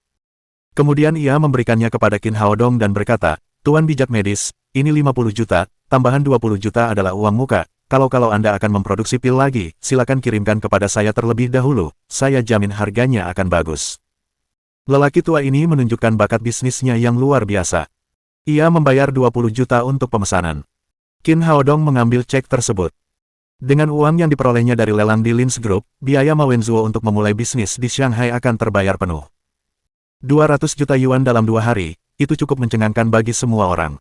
Kemudian ia memberikannya kepada Qin Haodong dan berkata, Tuan bijak medis, ini 50 juta, tambahan 20 juta adalah uang muka. Kalau Anda akan memproduksi pil lagi, silakan kirimkan kepada saya terlebih dahulu, saya jamin harganya akan bagus. Lelaki tua ini menunjukkan bakat bisnisnya yang luar biasa. Ia membayar 20 juta untuk pemesanan. Qin Haodong mengambil cek tersebut. Dengan uang yang diperolehnya dari lelang di Lins Group, biaya Ma Wenzhuo untuk memulai bisnis di Shanghai akan terbayar penuh. 200 juta yuan dalam 2 hari, itu cukup mencengangkan bagi semua orang.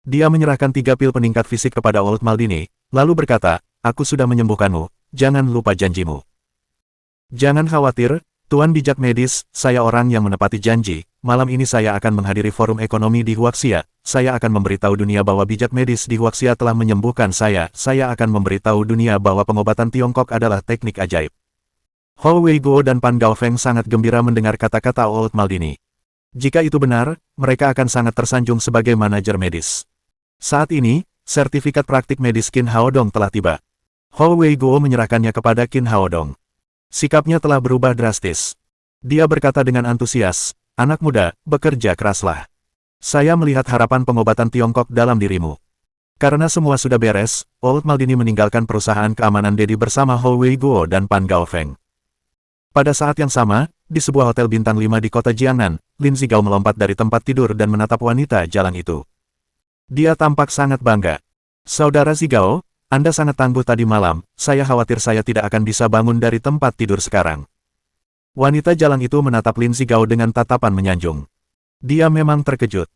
Dia menyerahkan 3 pil peningkat fisik kepada Old Maldini, lalu berkata, aku sudah menyembuhkanmu, jangan lupa janjimu. Jangan khawatir, Tuan bijak medis, saya orang yang menepati janji, malam ini saya akan menghadiri forum ekonomi di Huaxia, saya akan memberitahu dunia bahwa bijak medis di Huaxia telah menyembuhkan saya akan memberitahu dunia bahwa pengobatan Tiongkok adalah teknik ajaib. Hou Wei Guo dan Pan Gaofeng sangat gembira mendengar kata-kata Old Maldini. Jika itu benar, mereka akan sangat tersanjung sebagai manajer medis. Saat ini, sertifikat praktik medis Qin Haodong telah tiba. Hou Wei Guo menyerahkannya kepada Qin Haodong. Sikapnya telah berubah drastis. Dia berkata dengan antusias, anak muda, bekerja keraslah. Saya melihat harapan pengobatan Tiongkok dalam dirimu. Karena semua sudah beres, Old Maldini meninggalkan perusahaan keamanan Dedi bersama Hou Wei Guo dan Pan Gaofeng. Pada saat yang sama, di sebuah hotel bintang 5 di kota Jiangnan, Lin Zigao melompat dari tempat tidur dan menatap wanita jalan itu. Dia tampak sangat bangga. Saudara Zigao, Anda sangat tangguh tadi malam, saya khawatir saya tidak akan bisa bangun dari tempat tidur sekarang. Wanita jalan itu menatap Lin Zigao dengan tatapan menyanjung. Dia memang terkejut.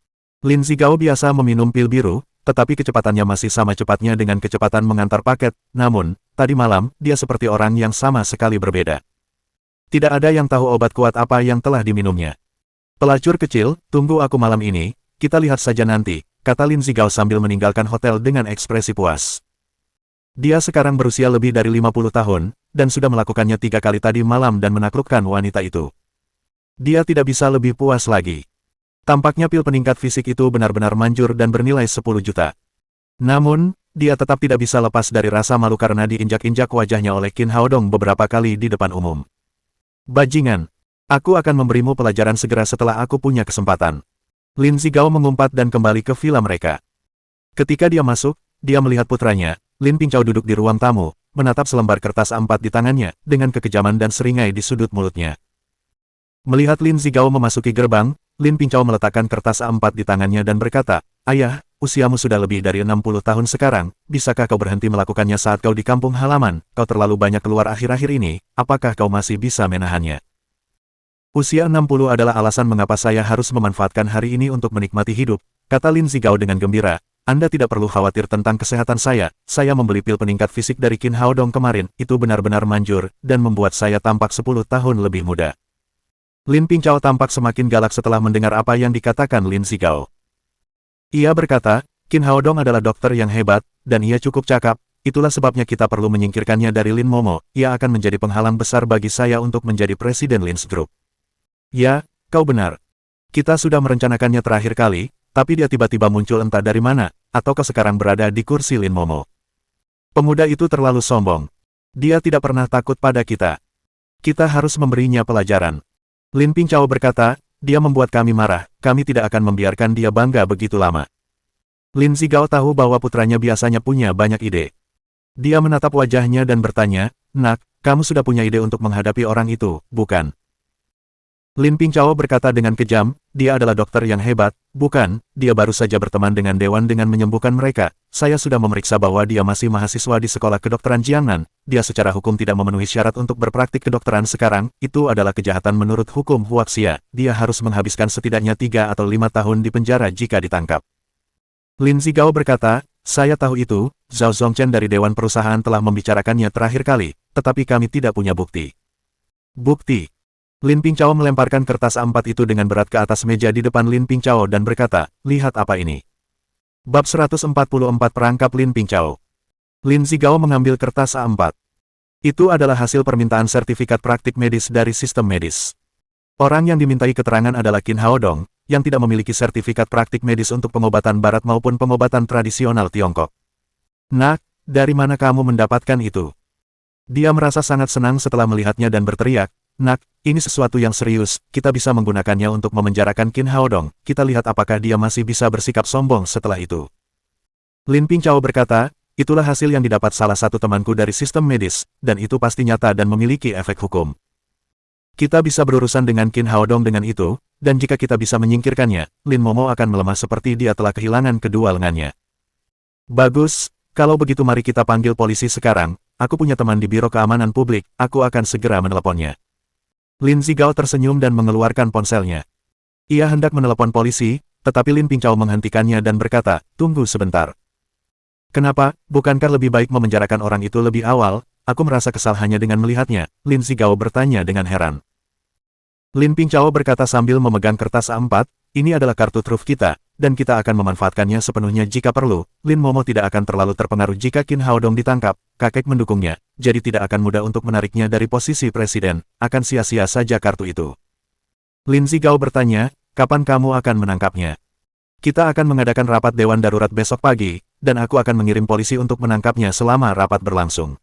Lin Zigao biasa meminum pil biru, tetapi kecepatannya masih sama cepatnya dengan kecepatan mengantar paket, namun, tadi malam, dia seperti orang yang sama sekali berbeda. Tidak ada yang tahu obat kuat apa yang telah diminumnya. Pelacur kecil, tunggu aku malam ini, kita lihat saja nanti, kata Lin Zigao sambil meninggalkan hotel dengan ekspresi puas. Dia sekarang berusia lebih dari 50 tahun, dan sudah melakukannya 3 kali tadi malam dan menaklukkan wanita itu. Dia tidak bisa lebih puas lagi. Tampaknya pil peningkat fisik itu benar-benar manjur dan bernilai 10 juta. Namun, dia tetap tidak bisa lepas dari rasa malu karena diinjak-injak wajahnya oleh Qin Haodong beberapa kali di depan umum. Bajingan, aku akan memberimu pelajaran segera setelah aku punya kesempatan. Lin Zigao mengumpat dan kembali ke villa mereka. Ketika dia masuk, dia melihat putranya, Lin Pingchao duduk di ruang tamu, menatap selembar kertas A4 di tangannya, dengan kekejaman dan seringai di sudut mulutnya. Melihat Lin Zigao memasuki gerbang, Lin Pingchao meletakkan kertas A4 di tangannya dan berkata, "Ayah, usiamu sudah lebih dari 60 tahun sekarang, bisakah kau berhenti melakukannya saat kau di kampung halaman? Kau terlalu banyak keluar akhir-akhir ini, apakah kau masih bisa menahannya?" Usia 60 adalah alasan mengapa saya harus memanfaatkan hari ini untuk menikmati hidup, kata Lin Zigao dengan gembira. Anda tidak perlu khawatir tentang kesehatan saya membeli pil peningkat fisik dari Qin Haodong kemarin, itu benar-benar manjur, dan membuat saya tampak 10 tahun lebih muda. Lin Pingchao tampak semakin galak setelah mendengar apa yang dikatakan Lin Zigao. Ia berkata, Qin Haodong adalah dokter yang hebat, dan ia cukup cakap, itulah sebabnya kita perlu menyingkirkannya dari Lin Momo, ia akan menjadi penghalang besar bagi saya untuk menjadi presiden Lin's Group. Ya, kau benar. Kita sudah merencanakannya terakhir kali, tapi dia tiba-tiba muncul entah dari mana, atau kau sekarang berada di kursi Lin Momo. Pemuda itu terlalu sombong. Dia tidak pernah takut pada kita. Kita harus memberinya pelajaran. Lin Pingchao berkata, dia membuat kami marah, kami tidak akan membiarkan dia bangga begitu lama. Lin Zigao tahu bahwa putranya biasanya punya banyak ide. Dia menatap wajahnya dan bertanya, "Nak, kamu sudah punya ide untuk menghadapi orang itu, bukan?" Lin Pingchao berkata dengan kejam, dia adalah dokter yang hebat, bukan, dia baru saja berteman dengan dewan dengan menyembuhkan mereka. Saya sudah memeriksa bahwa dia masih mahasiswa di sekolah kedokteran Jiangnan, dia secara hukum tidak memenuhi syarat untuk berpraktik kedokteran sekarang, itu adalah kejahatan menurut hukum Huaxia, dia harus menghabiskan setidaknya 3 atau 5 tahun di penjara jika ditangkap. Lin Zigao berkata, saya tahu itu, Zhao Zongchen dari Dewan Perusahaan telah membicarakannya terakhir kali, tetapi kami tidak punya bukti. Bukti. Lin Pingchao melemparkan kertas A4 itu dengan berat ke atas meja di depan Lin Pingchao dan berkata, lihat apa ini. Bab 144 Perangkap Lin Pingchao. Lin Zigao mengambil kertas A4. Itu adalah hasil permintaan sertifikat praktik medis dari sistem medis. Orang yang dimintai keterangan adalah Qin Haodong, yang tidak memiliki sertifikat praktik medis untuk pengobatan barat maupun pengobatan tradisional Tiongkok. Nak, dari mana kamu mendapatkan itu? Dia merasa sangat senang setelah melihatnya dan berteriak, Nak, ini sesuatu yang serius, kita bisa menggunakannya untuk memenjarakan Qin Haodong, kita lihat apakah dia masih bisa bersikap sombong setelah itu. Lin Pingchao berkata, itulah hasil yang didapat salah satu temanku dari sistem medis, dan itu pasti nyata dan memiliki efek hukum. Kita bisa berurusan dengan Qin Haodong dengan itu, dan jika kita bisa menyingkirkannya, Lin Momo akan melemah seperti dia telah kehilangan kedua lengannya. Bagus, kalau begitu mari kita panggil polisi sekarang, aku punya teman di Biro Keamanan Publik, aku akan segera meneleponnya. Lin Zigao tersenyum dan mengeluarkan ponselnya. Ia hendak menelepon polisi, tetapi Lin Pingchao menghentikannya dan berkata, tunggu sebentar. Kenapa, bukankah lebih baik memenjarakan orang itu lebih awal? Aku merasa kesal hanya dengan melihatnya, Lin Zigao bertanya dengan heran. Lin Pingchao berkata sambil memegang kertas A4, ini adalah kartu truf kita, dan kita akan memanfaatkannya sepenuhnya jika perlu. Lin Momo tidak akan terlalu terpengaruh jika Qin Haodong ditangkap, kakek mendukungnya, jadi tidak akan mudah untuk menariknya dari posisi presiden, akan sia-sia saja kartu itu. Lin Zigao bertanya, kapan kamu akan menangkapnya? Kita akan mengadakan rapat dewan darurat besok pagi, dan aku akan mengirim polisi untuk menangkapnya selama rapat berlangsung.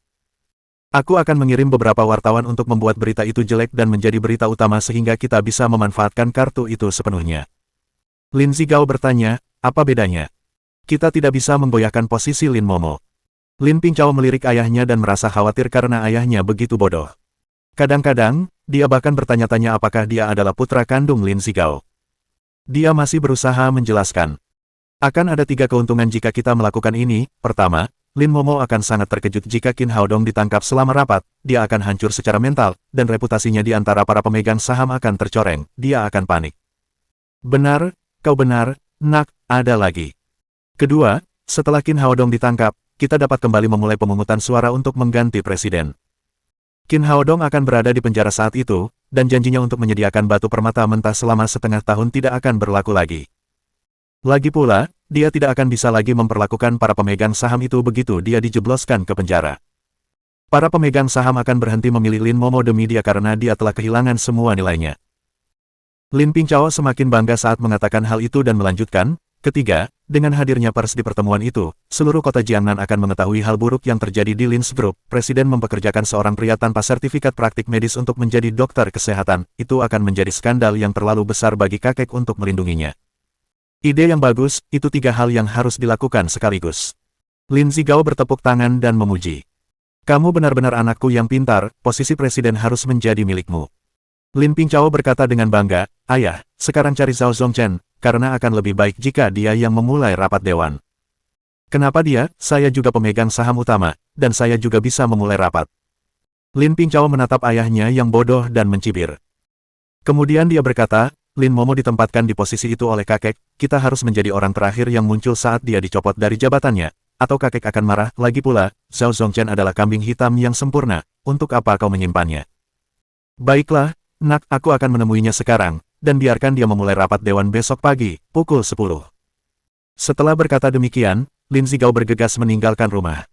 Aku akan mengirim beberapa wartawan untuk membuat berita itu jelek dan menjadi berita utama sehingga kita bisa memanfaatkan kartu itu sepenuhnya. Lin Zigao bertanya, apa bedanya? Kita tidak bisa menggoyahkan posisi Lin Momo. Lin Pingqiao melirik ayahnya dan merasa khawatir karena ayahnya begitu bodoh. Kadang-kadang, dia bahkan bertanya-tanya apakah dia adalah putra kandung Lin Zigao. Dia masih berusaha menjelaskan. Akan ada 3 keuntungan jika kita melakukan ini. Pertama, Lin Momo akan sangat terkejut jika Qin Haodong ditangkap selama rapat, dia akan hancur secara mental, dan reputasinya di antara para pemegang saham akan tercoreng, dia akan panik. Benar, kau benar, Nak, ada lagi. Kedua, setelah Qin Haodong ditangkap, kita dapat kembali memulai pemungutan suara untuk mengganti presiden. Qin Haodong akan berada di penjara saat itu, dan janjinya untuk menyediakan batu permata mentah selama setengah tahun tidak akan berlaku lagi. Lagi pula, dia tidak akan bisa lagi memperlakukan para pemegang saham itu begitu dia dijebloskan ke penjara. Para pemegang saham akan berhenti memilih Lin Momo demi dia karena dia telah kehilangan semua nilainya. Lin Pingqiao semakin bangga saat mengatakan hal itu dan melanjutkan, ketiga, dengan hadirnya pers di pertemuan itu, seluruh kota Jiangnan akan mengetahui hal buruk yang terjadi di Lin's Group. Presiden mempekerjakan seorang pria tanpa sertifikat praktik medis untuk menjadi dokter kesehatan, itu akan menjadi skandal yang terlalu besar bagi kakek untuk melindunginya. Ide yang bagus, itu 3 hal yang harus dilakukan sekaligus. Lin Zigao bertepuk tangan dan memuji. Kamu benar-benar anakku yang pintar, posisi presiden harus menjadi milikmu. Lin Pingqiao berkata dengan bangga, ayah, sekarang cari Zhao Zongchen, karena akan lebih baik jika dia yang memulai rapat dewan. Kenapa dia? Saya juga pemegang saham utama, dan saya juga bisa memulai rapat. Lin Pingqiao menatap ayahnya yang bodoh dan mencibir. Kemudian dia berkata, Lin Momo ditempatkan di posisi itu oleh kakek, kita harus menjadi orang terakhir yang muncul saat dia dicopot dari jabatannya, atau kakek akan marah. Lagi pula, Zhao Zongchen adalah kambing hitam yang sempurna, untuk apa kau menyimpannya? Baiklah, Nak, aku akan menemuinya sekarang, dan biarkan dia memulai rapat dewan besok pagi, pukul 10. Setelah berkata demikian, Lin Zigao bergegas meninggalkan rumah.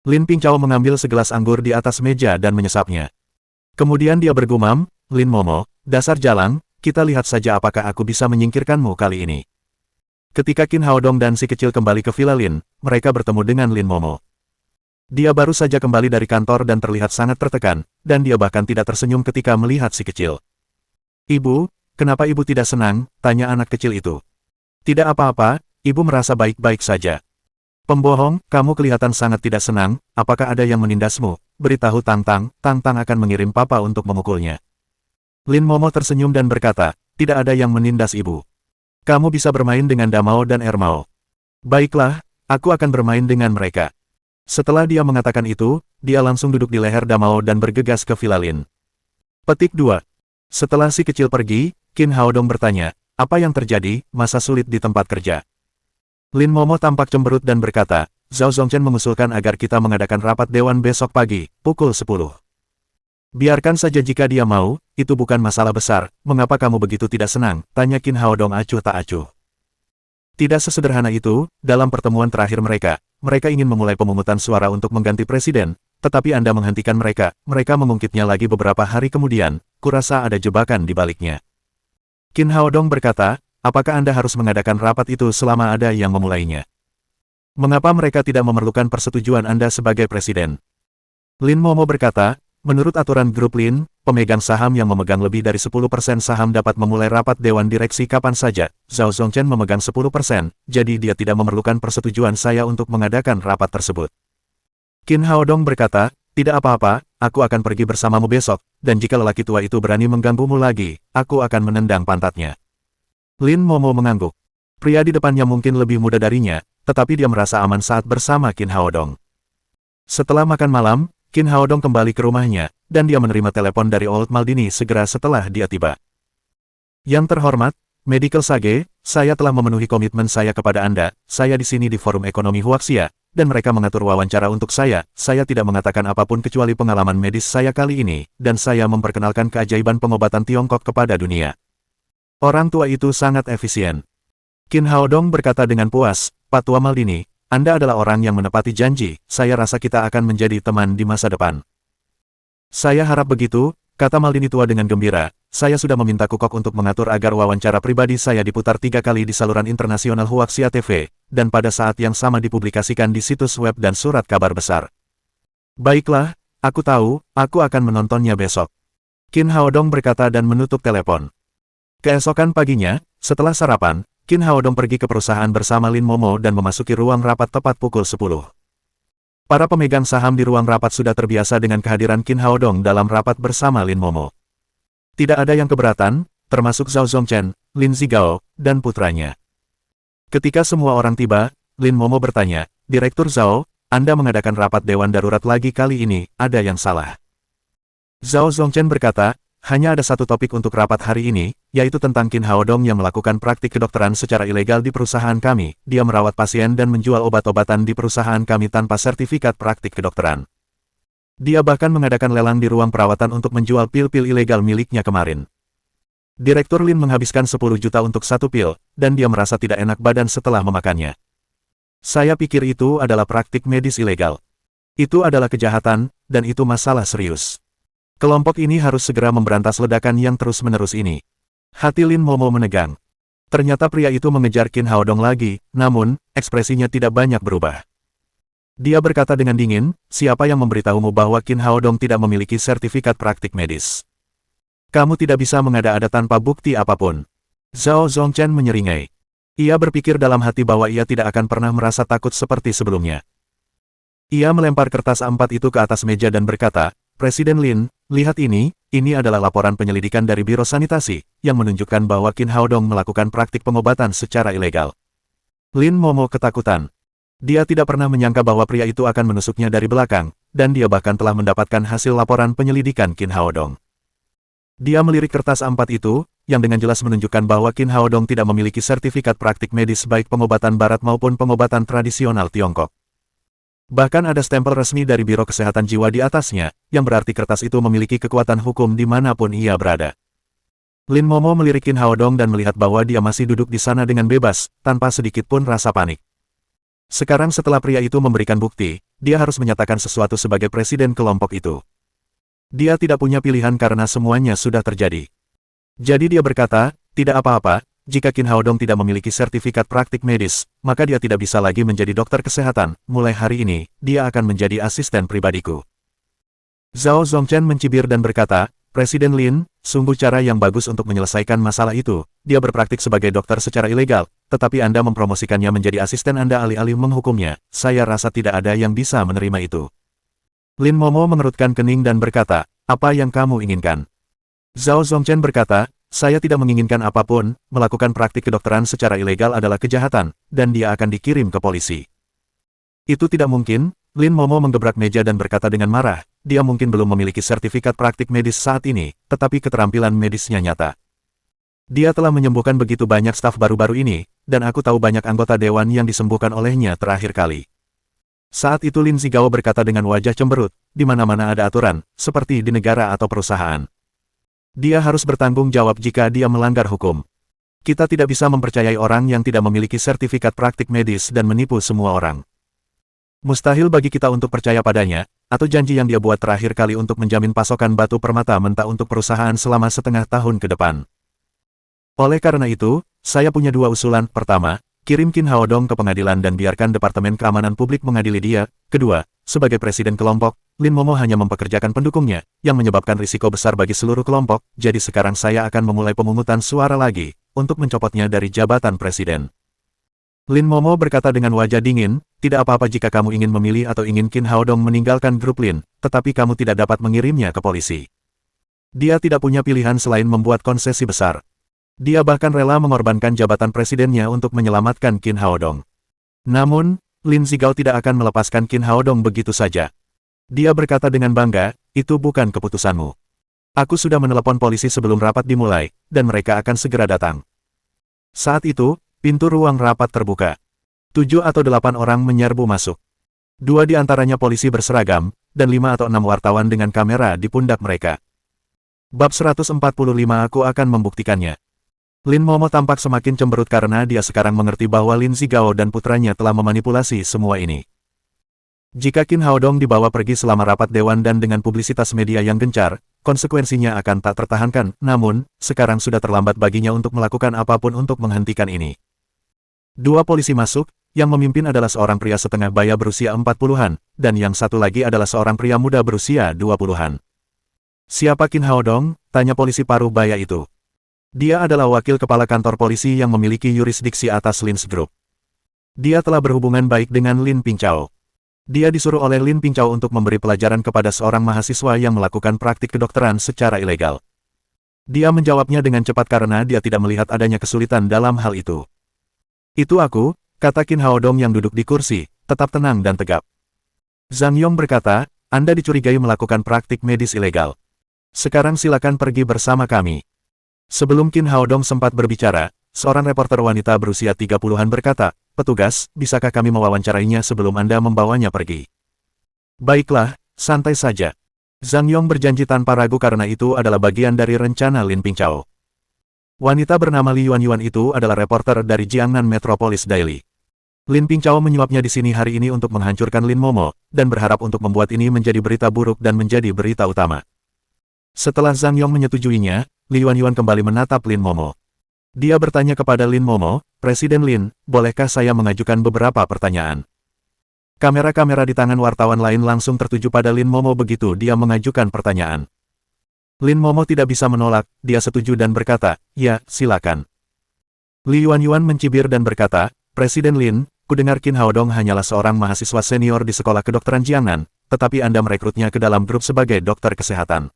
Lin Pingqiao mengambil segelas anggur di atas meja dan menyesapnya. Kemudian dia bergumam, Lin Momo, dasar jalang, kita lihat saja apakah aku bisa menyingkirkanmu kali ini. Ketika Qin Haodong dan si kecil kembali ke Villa Lin, mereka bertemu dengan Lin Momo. Dia baru saja kembali dari kantor dan terlihat sangat tertekan, dan dia bahkan tidak tersenyum ketika melihat si kecil. Ibu, kenapa ibu tidak senang? Tanya anak kecil itu. Tidak apa-apa, ibu merasa baik-baik saja. Pembohong, kamu kelihatan sangat tidak senang, apakah ada yang menindasmu? Beritahu Tang-Tang, Tang-Tang akan mengirim papa untuk memukulnya. Lin Momo tersenyum dan berkata, tidak ada yang menindas ibu. Kamu bisa bermain dengan Damao dan Ermao. Baiklah, aku akan bermain dengan mereka. Setelah dia mengatakan itu, dia langsung duduk di leher Damao dan bergegas ke Villa Lin. Petik 2. Setelah si kecil pergi, Qin Haodong bertanya, apa yang terjadi, masa sulit di tempat kerja? Lin Momo tampak cemberut dan berkata, Zhao Zongchen mengusulkan agar kita mengadakan rapat dewan besok pagi, pukul 10. Biarkan saja jika dia mau, itu bukan masalah besar, mengapa kamu begitu tidak senang? Tanya Qin Haodong acuh tak acuh. Tidak sesederhana itu, dalam pertemuan terakhir mereka ingin memulai pemungutan suara untuk mengganti presiden, tetapi Anda menghentikan mereka mengungkitnya lagi beberapa hari kemudian, kurasa ada jebakan di baliknya. Qin Haodong berkata, apakah Anda harus mengadakan rapat itu selama ada yang memulainya? Mengapa mereka tidak memerlukan persetujuan Anda sebagai presiden? Lin Momo berkata, menurut aturan grup Lin, pemegang saham yang memegang lebih dari 10% saham dapat memulai rapat dewan direksi kapan saja. Zhao Zongchen memegang 10%, jadi dia tidak memerlukan persetujuan saya untuk mengadakan rapat tersebut. Qin Haodong berkata, tidak apa-apa, aku akan pergi bersamamu besok, dan jika lelaki tua itu berani mengganggumu lagi, aku akan menendang pantatnya. Lin Momo mengangguk. Pria di depannya mungkin lebih muda darinya, tetapi dia merasa aman saat bersama Qin Haodong. Setelah makan malam, Qin Haodong kembali ke rumahnya, dan dia menerima telepon dari Old Maldini segera setelah dia tiba. Yang terhormat, Medical Sage, saya telah memenuhi komitmen saya kepada Anda, saya di sini di Forum Ekonomi Huaxia, dan mereka mengatur wawancara untuk saya tidak mengatakan apapun kecuali pengalaman medis saya kali ini, dan saya memperkenalkan keajaiban pengobatan Tiongkok kepada dunia. Orang tua itu sangat efisien. Qin Haodong berkata dengan puas, Pak Tua Maldini, Anda adalah orang yang menepati janji, saya rasa kita akan menjadi teman di masa depan. Saya harap begitu, kata Maldini tua dengan gembira, saya sudah meminta Kukok untuk mengatur agar wawancara pribadi saya diputar 3 kali di saluran internasional Huaxia TV, dan pada saat yang sama dipublikasikan di situs web dan surat kabar besar. Baiklah, aku tahu, aku akan menontonnya besok. Qin Haodong berkata dan menutup telepon. Keesokan paginya, setelah sarapan, Qin Haodong pergi ke perusahaan bersama Lin Momo dan memasuki ruang rapat tepat pukul 10. Para pemegang saham di ruang rapat sudah terbiasa dengan kehadiran Qin Haodong dalam rapat bersama Lin Momo. Tidak ada yang keberatan, termasuk Zhao Zongchen, Lin Zigao, dan putranya. Ketika semua orang tiba, Lin Momo bertanya, "Direktur Zhao, Anda mengadakan rapat dewan darurat lagi kali ini, ada yang salah?" Zhao Zongchen berkata, "Hanya ada satu topik untuk rapat hari ini, yaitu tentang Qin Haodong yang melakukan praktik kedokteran secara ilegal di perusahaan kami. Dia merawat pasien dan menjual obat-obatan di perusahaan kami tanpa sertifikat praktik kedokteran. Dia bahkan mengadakan lelang di ruang perawatan untuk menjual pil-pil ilegal miliknya kemarin. Direktur Lin menghabiskan 10 juta untuk satu pil, dan dia merasa tidak enak badan setelah memakannya. Saya pikir itu adalah praktik medis ilegal. Itu adalah kejahatan, dan itu masalah serius. Kelompok ini harus segera memberantas ledakan yang terus-menerus ini." Hati Lin Momo menegang. Ternyata pria itu mengejar Qin Haodong lagi, namun, ekspresinya tidak banyak berubah. Dia berkata dengan dingin, "Siapa yang memberitahumu bahwa Qin Haodong tidak memiliki sertifikat praktik medis? Kamu tidak bisa mengada-ada tanpa bukti apapun." Zhao Zongchen menyeringai. Ia berpikir dalam hati bahwa ia tidak akan pernah merasa takut seperti sebelumnya. Ia melempar kertas A4 itu ke atas meja dan berkata, "Presiden Lin, lihat ini adalah laporan penyelidikan dari Biro Sanitasi, yang menunjukkan bahwa Qin Haodong melakukan praktik pengobatan secara ilegal." Lin Momo ketakutan. Dia tidak pernah menyangka bahwa pria itu akan menusuknya dari belakang, dan dia bahkan telah mendapatkan hasil laporan penyelidikan Qin Haodong. Dia melirik kertas A4 itu, yang dengan jelas menunjukkan bahwa Qin Haodong tidak memiliki sertifikat praktik medis baik pengobatan barat maupun pengobatan tradisional Tiongkok. Bahkan ada stempel resmi dari Biro Kesehatan Jiwa di atasnya, yang berarti kertas itu memiliki kekuatan hukum dimanapun ia berada. Lin Momo melirik Qin Haodong dan melihat bahwa dia masih duduk di sana dengan bebas, tanpa sedikit pun rasa panik. Sekarang setelah pria itu memberikan bukti, dia harus menyatakan sesuatu sebagai presiden kelompok itu. Dia tidak punya pilihan karena semuanya sudah terjadi. Jadi dia berkata, "Tidak apa-apa. Jika Qin Haodong tidak memiliki sertifikat praktik medis, maka dia tidak bisa lagi menjadi dokter kesehatan. Mulai hari ini, dia akan menjadi asisten pribadiku." Zhao Zongchen mencibir dan berkata, "Presiden Lin, sungguh cara yang bagus untuk menyelesaikan masalah itu. Dia berpraktik sebagai dokter secara ilegal, tetapi Anda mempromosikannya menjadi asisten Anda alih-alih menghukumnya. Saya rasa tidak ada yang bisa menerima itu." Lin Momo mengerutkan kening dan berkata, "Apa yang kamu inginkan?" Zhao Zongchen berkata, "Saya tidak menginginkan apapun, melakukan praktik kedokteran secara ilegal adalah kejahatan, dan dia akan dikirim ke polisi." "Itu tidak mungkin." Lin Momo menggebrak meja dan berkata dengan marah, "Dia mungkin belum memiliki sertifikat praktik medis saat ini, tetapi keterampilan medisnya nyata. Dia telah menyembuhkan begitu banyak staf baru-baru ini, dan aku tahu banyak anggota dewan yang disembuhkan olehnya terakhir kali." Saat itu Lin Zigao berkata dengan wajah cemberut, "Di mana-mana ada aturan, seperti di negara atau perusahaan. Dia harus bertanggung jawab jika dia melanggar hukum. Kita tidak bisa mempercayai orang yang tidak memiliki sertifikat praktik medis dan menipu semua orang. Mustahil bagi kita untuk percaya padanya, atau janji yang dia buat terakhir kali untuk menjamin pasokan batu permata mentah untuk perusahaan selama setengah tahun ke depan. Oleh karena itu, saya punya dua usulan. Pertama, kirim Qin Haodong ke pengadilan dan biarkan Departemen Keamanan Publik mengadili dia. Kedua, sebagai presiden kelompok, Lin Momo hanya mempekerjakan pendukungnya, yang menyebabkan risiko besar bagi seluruh kelompok, jadi sekarang saya akan memulai pemungutan suara lagi, untuk mencopotnya dari jabatan presiden." Lin Momo berkata dengan wajah dingin, "Tidak apa-apa jika kamu ingin memilih atau ingin Qin Haodong meninggalkan grup Lin, tetapi kamu tidak dapat mengirimnya ke polisi. Dia tidak punya pilihan selain membuat konsesi besar. Dia bahkan rela mengorbankan jabatan presidennya untuk menyelamatkan Qin Haodong. Namun, Lin Zigao tidak akan melepaskan Qin Haodong begitu saja." Dia berkata dengan bangga, "Itu bukan keputusanmu. Aku sudah menelepon polisi sebelum rapat dimulai, dan mereka akan segera datang." Saat itu, pintu ruang rapat terbuka. 7 atau 8 orang menyerbu masuk. 2 di antaranya polisi berseragam, dan 5 atau 6 wartawan dengan kamera di pundak mereka. Bab 145 Aku akan membuktikannya. Lin Momo tampak semakin cemberut karena dia sekarang mengerti bahwa Lin Zigao dan putranya telah memanipulasi semua ini. Jika Qin Haodong dibawa pergi selama rapat dewan dan dengan publisitas media yang gencar, konsekuensinya akan tak tertahankan, namun, sekarang sudah terlambat baginya untuk melakukan apapun untuk menghentikan ini. 2 polisi masuk, yang memimpin adalah seorang pria setengah baya berusia 40-an, dan yang satu lagi adalah seorang pria muda berusia 20-an. "Siapa Qin Haodong?" tanya polisi paruh baya itu. Dia adalah wakil kepala kantor polisi yang memiliki yurisdiksi atas Lin's Group. Dia telah berhubungan baik dengan Lin Pingchao. Dia disuruh oleh Lin Pingchao untuk memberi pelajaran kepada seorang mahasiswa yang melakukan praktik kedokteran secara ilegal. Dia menjawabnya dengan cepat karena dia tidak melihat adanya kesulitan dalam hal itu. Itu aku, kata Qin Haodong yang duduk di kursi, tetap tenang dan tegap. Zhang Yong berkata, Anda dicurigai melakukan praktik medis ilegal. Sekarang silakan pergi bersama kami. Sebelum Qin Haodong sempat berbicara, seorang reporter wanita berusia 30-an berkata, Petugas, bisakah kami mewawancarainya sebelum Anda membawanya pergi? Baiklah, santai saja. Zhang Yong berjanji tanpa ragu karena itu adalah bagian dari rencana Lin Pingchao. Wanita bernama Li Yuanyuan itu adalah reporter dari Jiangnan Metropolis Daily. Lin Pingchao menyuapnya di sini hari ini untuk menghancurkan Lin Momo, dan berharap untuk membuat ini menjadi berita buruk dan menjadi berita utama. Setelah Zhang Yong menyetujuinya, Li Yuanyuan kembali menatap Lin Momo. Dia bertanya kepada Lin Momo, Presiden Lin, bolehkah saya mengajukan beberapa pertanyaan? Kamera-kamera di tangan wartawan lain langsung tertuju pada Lin Momo begitu dia mengajukan pertanyaan. Lin Momo tidak bisa menolak, dia setuju dan berkata, ya, silakan. Li Yuanyuan mencibir dan berkata, Presiden Lin, kudengar Qin Haodong hanyalah seorang mahasiswa senior di sekolah kedokteran Jiangnan, tetapi Anda merekrutnya ke dalam grup sebagai dokter kesehatan.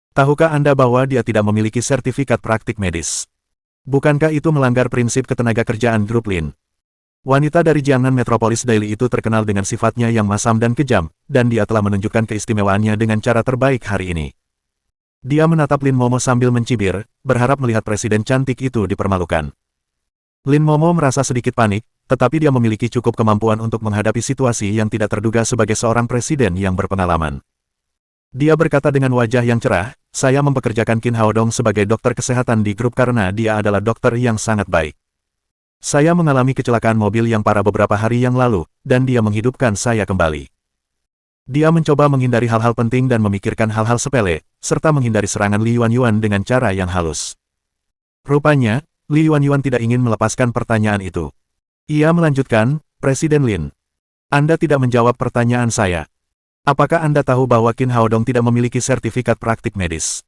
Tahukah Anda bahwa dia tidak memiliki sertifikat praktik medis? Bukankah itu melanggar prinsip ketenagakerjaan grup Lin? Wanita dari Jiangnan Metropolis Daily itu terkenal dengan sifatnya yang masam dan kejam, dan dia telah menunjukkan keistimewaannya dengan cara terbaik hari ini. Dia menatap Lin Momo sambil mencibir, berharap melihat presiden cantik itu dipermalukan. Lin Momo merasa sedikit panik, tetapi dia memiliki cukup kemampuan untuk menghadapi situasi yang tidak terduga sebagai seorang presiden yang berpengalaman. Dia berkata dengan wajah yang cerah, saya mempekerjakan Qin Haodong sebagai dokter kesehatan di grup karena dia adalah dokter yang sangat baik. Saya mengalami kecelakaan mobil yang parah beberapa hari yang lalu, dan dia menghidupkan saya kembali. Dia mencoba menghindari hal-hal penting dan memikirkan hal-hal sepele, serta menghindari serangan Li Yuanyuan dengan cara yang halus. Rupanya, Li Yuanyuan tidak ingin melepaskan pertanyaan itu. Ia melanjutkan, Presiden Lin. Anda tidak menjawab pertanyaan saya. Apakah Anda tahu bahwa Qin Haodong tidak memiliki sertifikat praktik medis?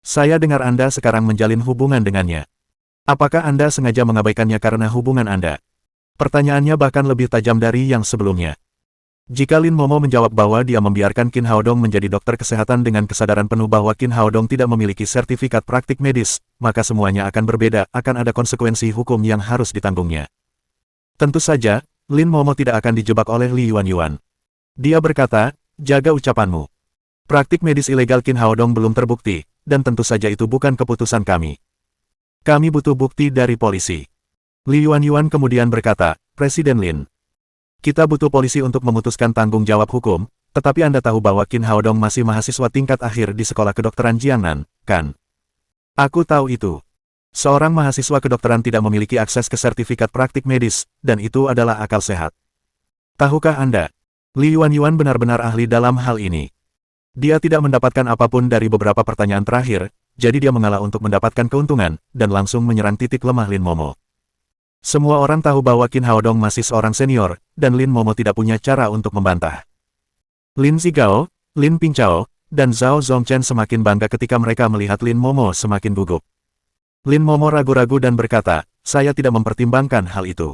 Saya dengar Anda sekarang menjalin hubungan dengannya. Apakah Anda sengaja mengabaikannya karena hubungan Anda? Pertanyaannya bahkan lebih tajam dari yang sebelumnya. Jika Lin Momo menjawab bahwa dia membiarkan Qin Haodong menjadi dokter kesehatan dengan kesadaran penuh bahwa Qin Haodong tidak memiliki sertifikat praktik medis, maka semuanya akan berbeda, akan ada konsekuensi hukum yang harus ditanggungnya. Tentu saja, Lin Momo tidak akan dijebak oleh Li Yuanyuan. Dia berkata, jaga ucapanmu. Praktik medis ilegal Qin Haodong belum terbukti, dan tentu saja itu bukan keputusan kami. Kami butuh bukti dari polisi. Li Yuanyuan kemudian berkata, Presiden Lin. Kita butuh polisi untuk memutuskan tanggung jawab hukum, tetapi Anda tahu bahwa Qin Haodong masih mahasiswa tingkat akhir di sekolah kedokteran Jiangnan, kan? Aku tahu itu. Seorang mahasiswa kedokteran tidak memiliki akses ke sertifikat praktik medis, dan itu adalah akal sehat. Tahukah Anda? Li Yuanyuan benar-benar ahli dalam hal ini. Dia tidak mendapatkan apapun dari beberapa pertanyaan terakhir, jadi dia mengalah untuk mendapatkan keuntungan, dan langsung menyerang titik lemah Lin Momo. Semua orang tahu bahwa Qin Haodong masih seorang senior, dan Lin Momo tidak punya cara untuk membantah. Lin Zigao, Lin Pingchao, dan Zhao Zongchen semakin bangga ketika mereka melihat Lin Momo semakin gugup. Lin Momo ragu-ragu dan berkata, saya tidak mempertimbangkan hal itu.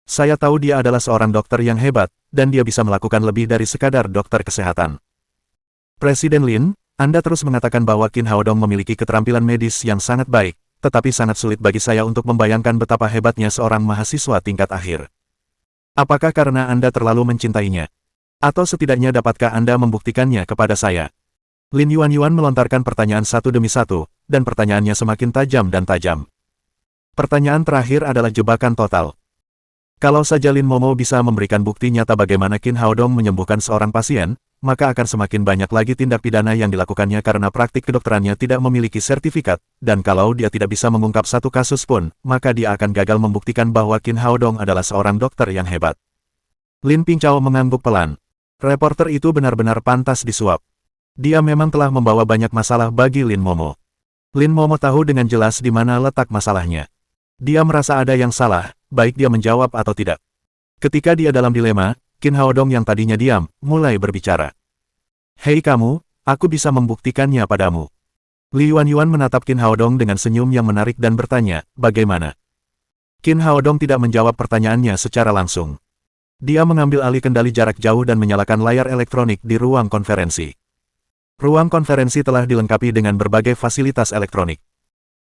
Saya tahu dia adalah seorang dokter yang hebat, dan dia bisa melakukan lebih dari sekadar dokter kesehatan. Presiden Lin, Anda terus mengatakan bahwa Qin Haodong memiliki keterampilan medis yang sangat baik, tetapi sangat sulit bagi saya untuk membayangkan betapa hebatnya seorang mahasiswa tingkat akhir. Apakah karena Anda terlalu mencintainya? Atau setidaknya dapatkah Anda membuktikannya kepada saya? Lin Yuanyuan melontarkan pertanyaan satu demi satu, dan pertanyaannya semakin tajam dan tajam. Pertanyaan terakhir adalah jebakan total. Kalau saja Lin Momo bisa memberikan bukti nyata bagaimana Qin Haodong menyembuhkan seorang pasien, maka akan semakin banyak lagi tindak pidana yang dilakukannya karena praktik kedokterannya tidak memiliki sertifikat, dan kalau dia tidak bisa mengungkap satu kasus pun, maka dia akan gagal membuktikan bahwa Qin Haodong adalah seorang dokter yang hebat. Lin Pingchao mengangguk pelan. Reporter itu benar-benar pantas disuap. Dia memang telah membawa banyak masalah bagi Lin Momo. Lin Momo tahu dengan jelas di mana letak masalahnya. Dia merasa ada yang salah, baik dia menjawab atau tidak. Ketika dia dalam dilema, Qin Haodong yang tadinya diam, mulai berbicara. Hei kamu, aku bisa membuktikannya padamu. Li Yuanyuan menatap Qin Haodong dengan senyum yang menarik dan bertanya, bagaimana? Qin Haodong tidak menjawab pertanyaannya secara langsung. Dia mengambil alih kendali jarak jauh dan menyalakan layar elektronik di ruang konferensi. Ruang konferensi telah dilengkapi dengan berbagai fasilitas elektronik.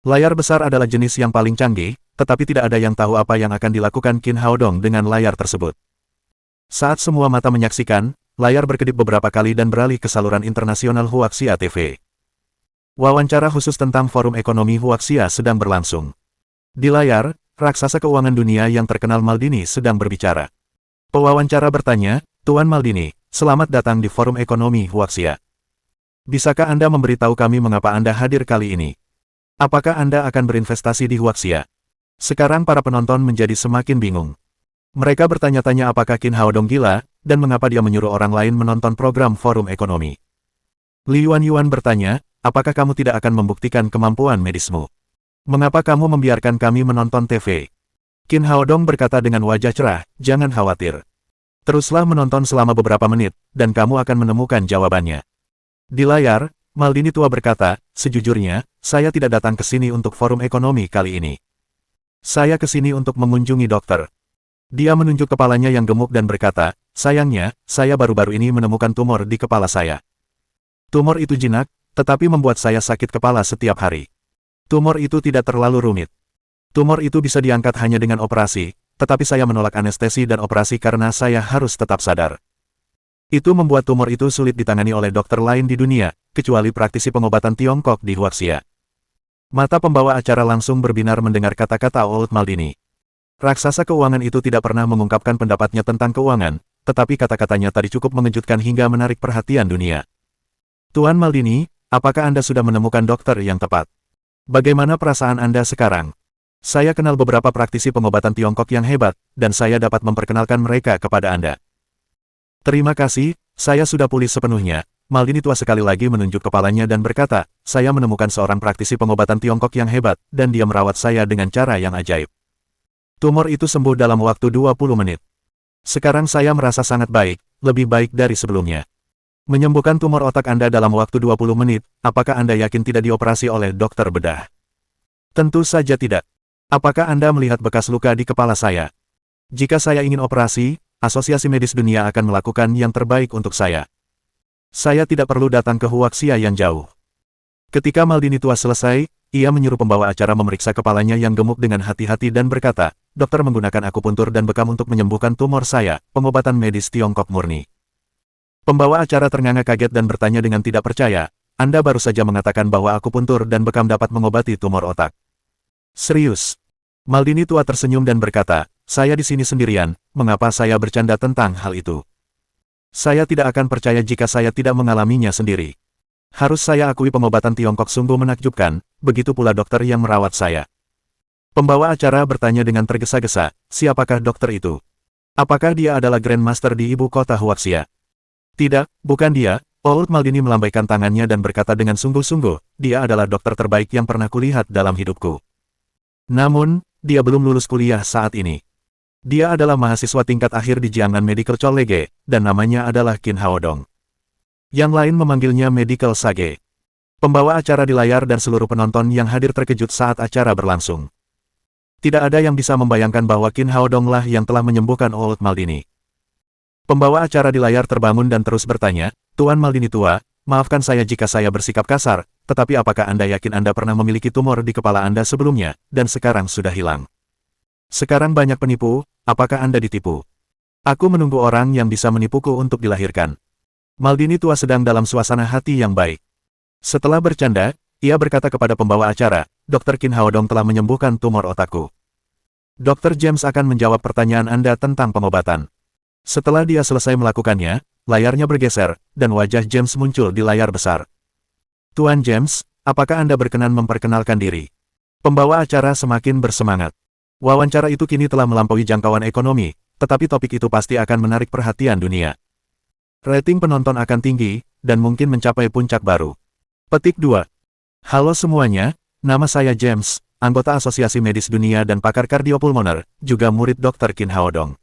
Layar besar adalah jenis yang paling canggih, tetapi tidak ada yang tahu apa yang akan dilakukan Qin Haodong dengan layar tersebut. Saat semua mata menyaksikan, layar berkedip beberapa kali dan beralih ke saluran internasional Huaxia TV. Wawancara khusus tentang Forum Ekonomi Huaxia sedang berlangsung. Di layar, raksasa keuangan dunia yang terkenal Maldini sedang berbicara. Pewawancara bertanya, Tuan Maldini, selamat datang di Forum Ekonomi Huaxia. Bisakah Anda memberitahu kami mengapa Anda hadir kali ini? Apakah Anda akan berinvestasi di Huaxia? Sekarang para penonton menjadi semakin bingung. Mereka bertanya-tanya apakah Qin Haodong gila, dan mengapa dia menyuruh orang lain menonton program Forum Ekonomi. Li Yuanyuan bertanya, apakah kamu tidak akan membuktikan kemampuan medismu? Mengapa kamu membiarkan kami menonton TV? Qin Haodong berkata dengan wajah cerah, jangan khawatir. Teruslah menonton selama beberapa menit, dan kamu akan menemukan jawabannya. Di layar, Maldini tua berkata, sejujurnya, saya tidak datang ke sini untuk forum ekonomi kali ini. Saya ke sini untuk mengunjungi dokter. Dia menunjuk kepalanya yang gemuk dan berkata, sayangnya, saya baru-baru ini menemukan tumor di kepala saya. Tumor itu jinak, tetapi membuat saya sakit kepala setiap hari. Tumor itu tidak terlalu rumit. Tumor itu bisa diangkat hanya dengan operasi, tetapi saya menolak anestesi dan operasi karena saya harus tetap sadar. Itu membuat tumor itu sulit ditangani oleh dokter lain di dunia, kecuali praktisi pengobatan Tiongkok di Huaxia. Mata pembawa acara langsung berbinar mendengar kata-kata Old Maldini. Raksasa keuangan itu tidak pernah mengungkapkan pendapatnya tentang keuangan, tetapi kata-katanya tadi cukup mengejutkan hingga menarik perhatian dunia. Tuan Maldini, apakah Anda sudah menemukan dokter yang tepat? Bagaimana perasaan Anda sekarang? Saya kenal beberapa praktisi pengobatan Tiongkok yang hebat, dan saya dapat memperkenalkan mereka kepada Anda. Terima kasih, saya sudah pulih sepenuhnya. Maldini tua sekali lagi menunjuk kepalanya dan berkata, saya menemukan seorang praktisi pengobatan Tiongkok yang hebat, dan dia merawat saya dengan cara yang ajaib. Tumor itu sembuh dalam waktu 20 menit. Sekarang saya merasa sangat baik, lebih baik dari sebelumnya. Menyembuhkan tumor otak Anda dalam waktu 20 menit, apakah Anda yakin tidak dioperasi oleh dokter bedah? Tentu saja tidak. Apakah Anda melihat bekas luka di kepala saya? Jika saya ingin operasi, Asosiasi Medis Dunia akan melakukan yang terbaik untuk saya. Saya tidak perlu datang ke Huaxia yang jauh. Ketika Maldini tua selesai, ia menyuruh pembawa acara memeriksa kepalanya yang gemuk dengan hati-hati dan berkata, dokter menggunakan akupuntur dan bekam untuk menyembuhkan tumor saya, pengobatan medis Tiongkok murni. Pembawa acara ternganga kaget dan bertanya dengan tidak percaya, Anda baru saja mengatakan bahwa akupuntur dan bekam dapat mengobati tumor otak. Serius? Maldini tua tersenyum dan berkata, saya di sini sendirian, mengapa saya bercanda tentang hal itu? Saya tidak akan percaya jika saya tidak mengalaminya sendiri. Harus saya akui pengobatan Tiongkok sungguh menakjubkan, begitu pula dokter yang merawat saya. Pembawa acara bertanya dengan tergesa-gesa, siapakah dokter itu? Apakah dia adalah Grandmaster di ibu kota Huaxia? Tidak, bukan dia. Old Maldini melambaikan tangannya dan berkata dengan sungguh-sungguh, dia adalah dokter terbaik yang pernah kulihat dalam hidupku. Namun, dia belum lulus kuliah saat ini. Dia adalah mahasiswa tingkat akhir di Jiangnan Medical College, dan namanya adalah Qin Haodong. Yang lain memanggilnya Medical Sage. Pembawa acara di layar dan seluruh penonton yang hadir terkejut saat acara berlangsung. Tidak ada yang bisa membayangkan bahwa Qin Haodong lah yang telah menyembuhkan Old Maldini. Pembawa acara di layar terbangun dan terus bertanya, Tuan Maldini tua, maafkan saya jika saya bersikap kasar, tetapi apakah Anda yakin Anda pernah memiliki tumor di kepala Anda sebelumnya, dan sekarang sudah hilang? Sekarang banyak penipu, apakah Anda ditipu? Aku menunggu orang yang bisa menipuku untuk dilahirkan. Maldini tua sedang dalam suasana hati yang baik. Setelah bercanda, ia berkata kepada pembawa acara, Dr. Qin Haodong telah menyembuhkan tumor otakku. Dr. James akan menjawab pertanyaan Anda tentang pengobatan. Setelah dia selesai melakukannya, layarnya bergeser, dan wajah James muncul di layar besar. Tuan James, apakah Anda berkenan memperkenalkan diri? Pembawa acara semakin bersemangat. Wawancara itu kini telah melampaui jangkauan ekonomi, tetapi topik itu pasti akan menarik perhatian dunia. Rating penonton akan tinggi, dan mungkin mencapai puncak baru. Petik 2. Halo semuanya, nama saya James, anggota Asosiasi Medis Dunia dan pakar kardiopulmoner, juga murid Dr. Qin Haodong.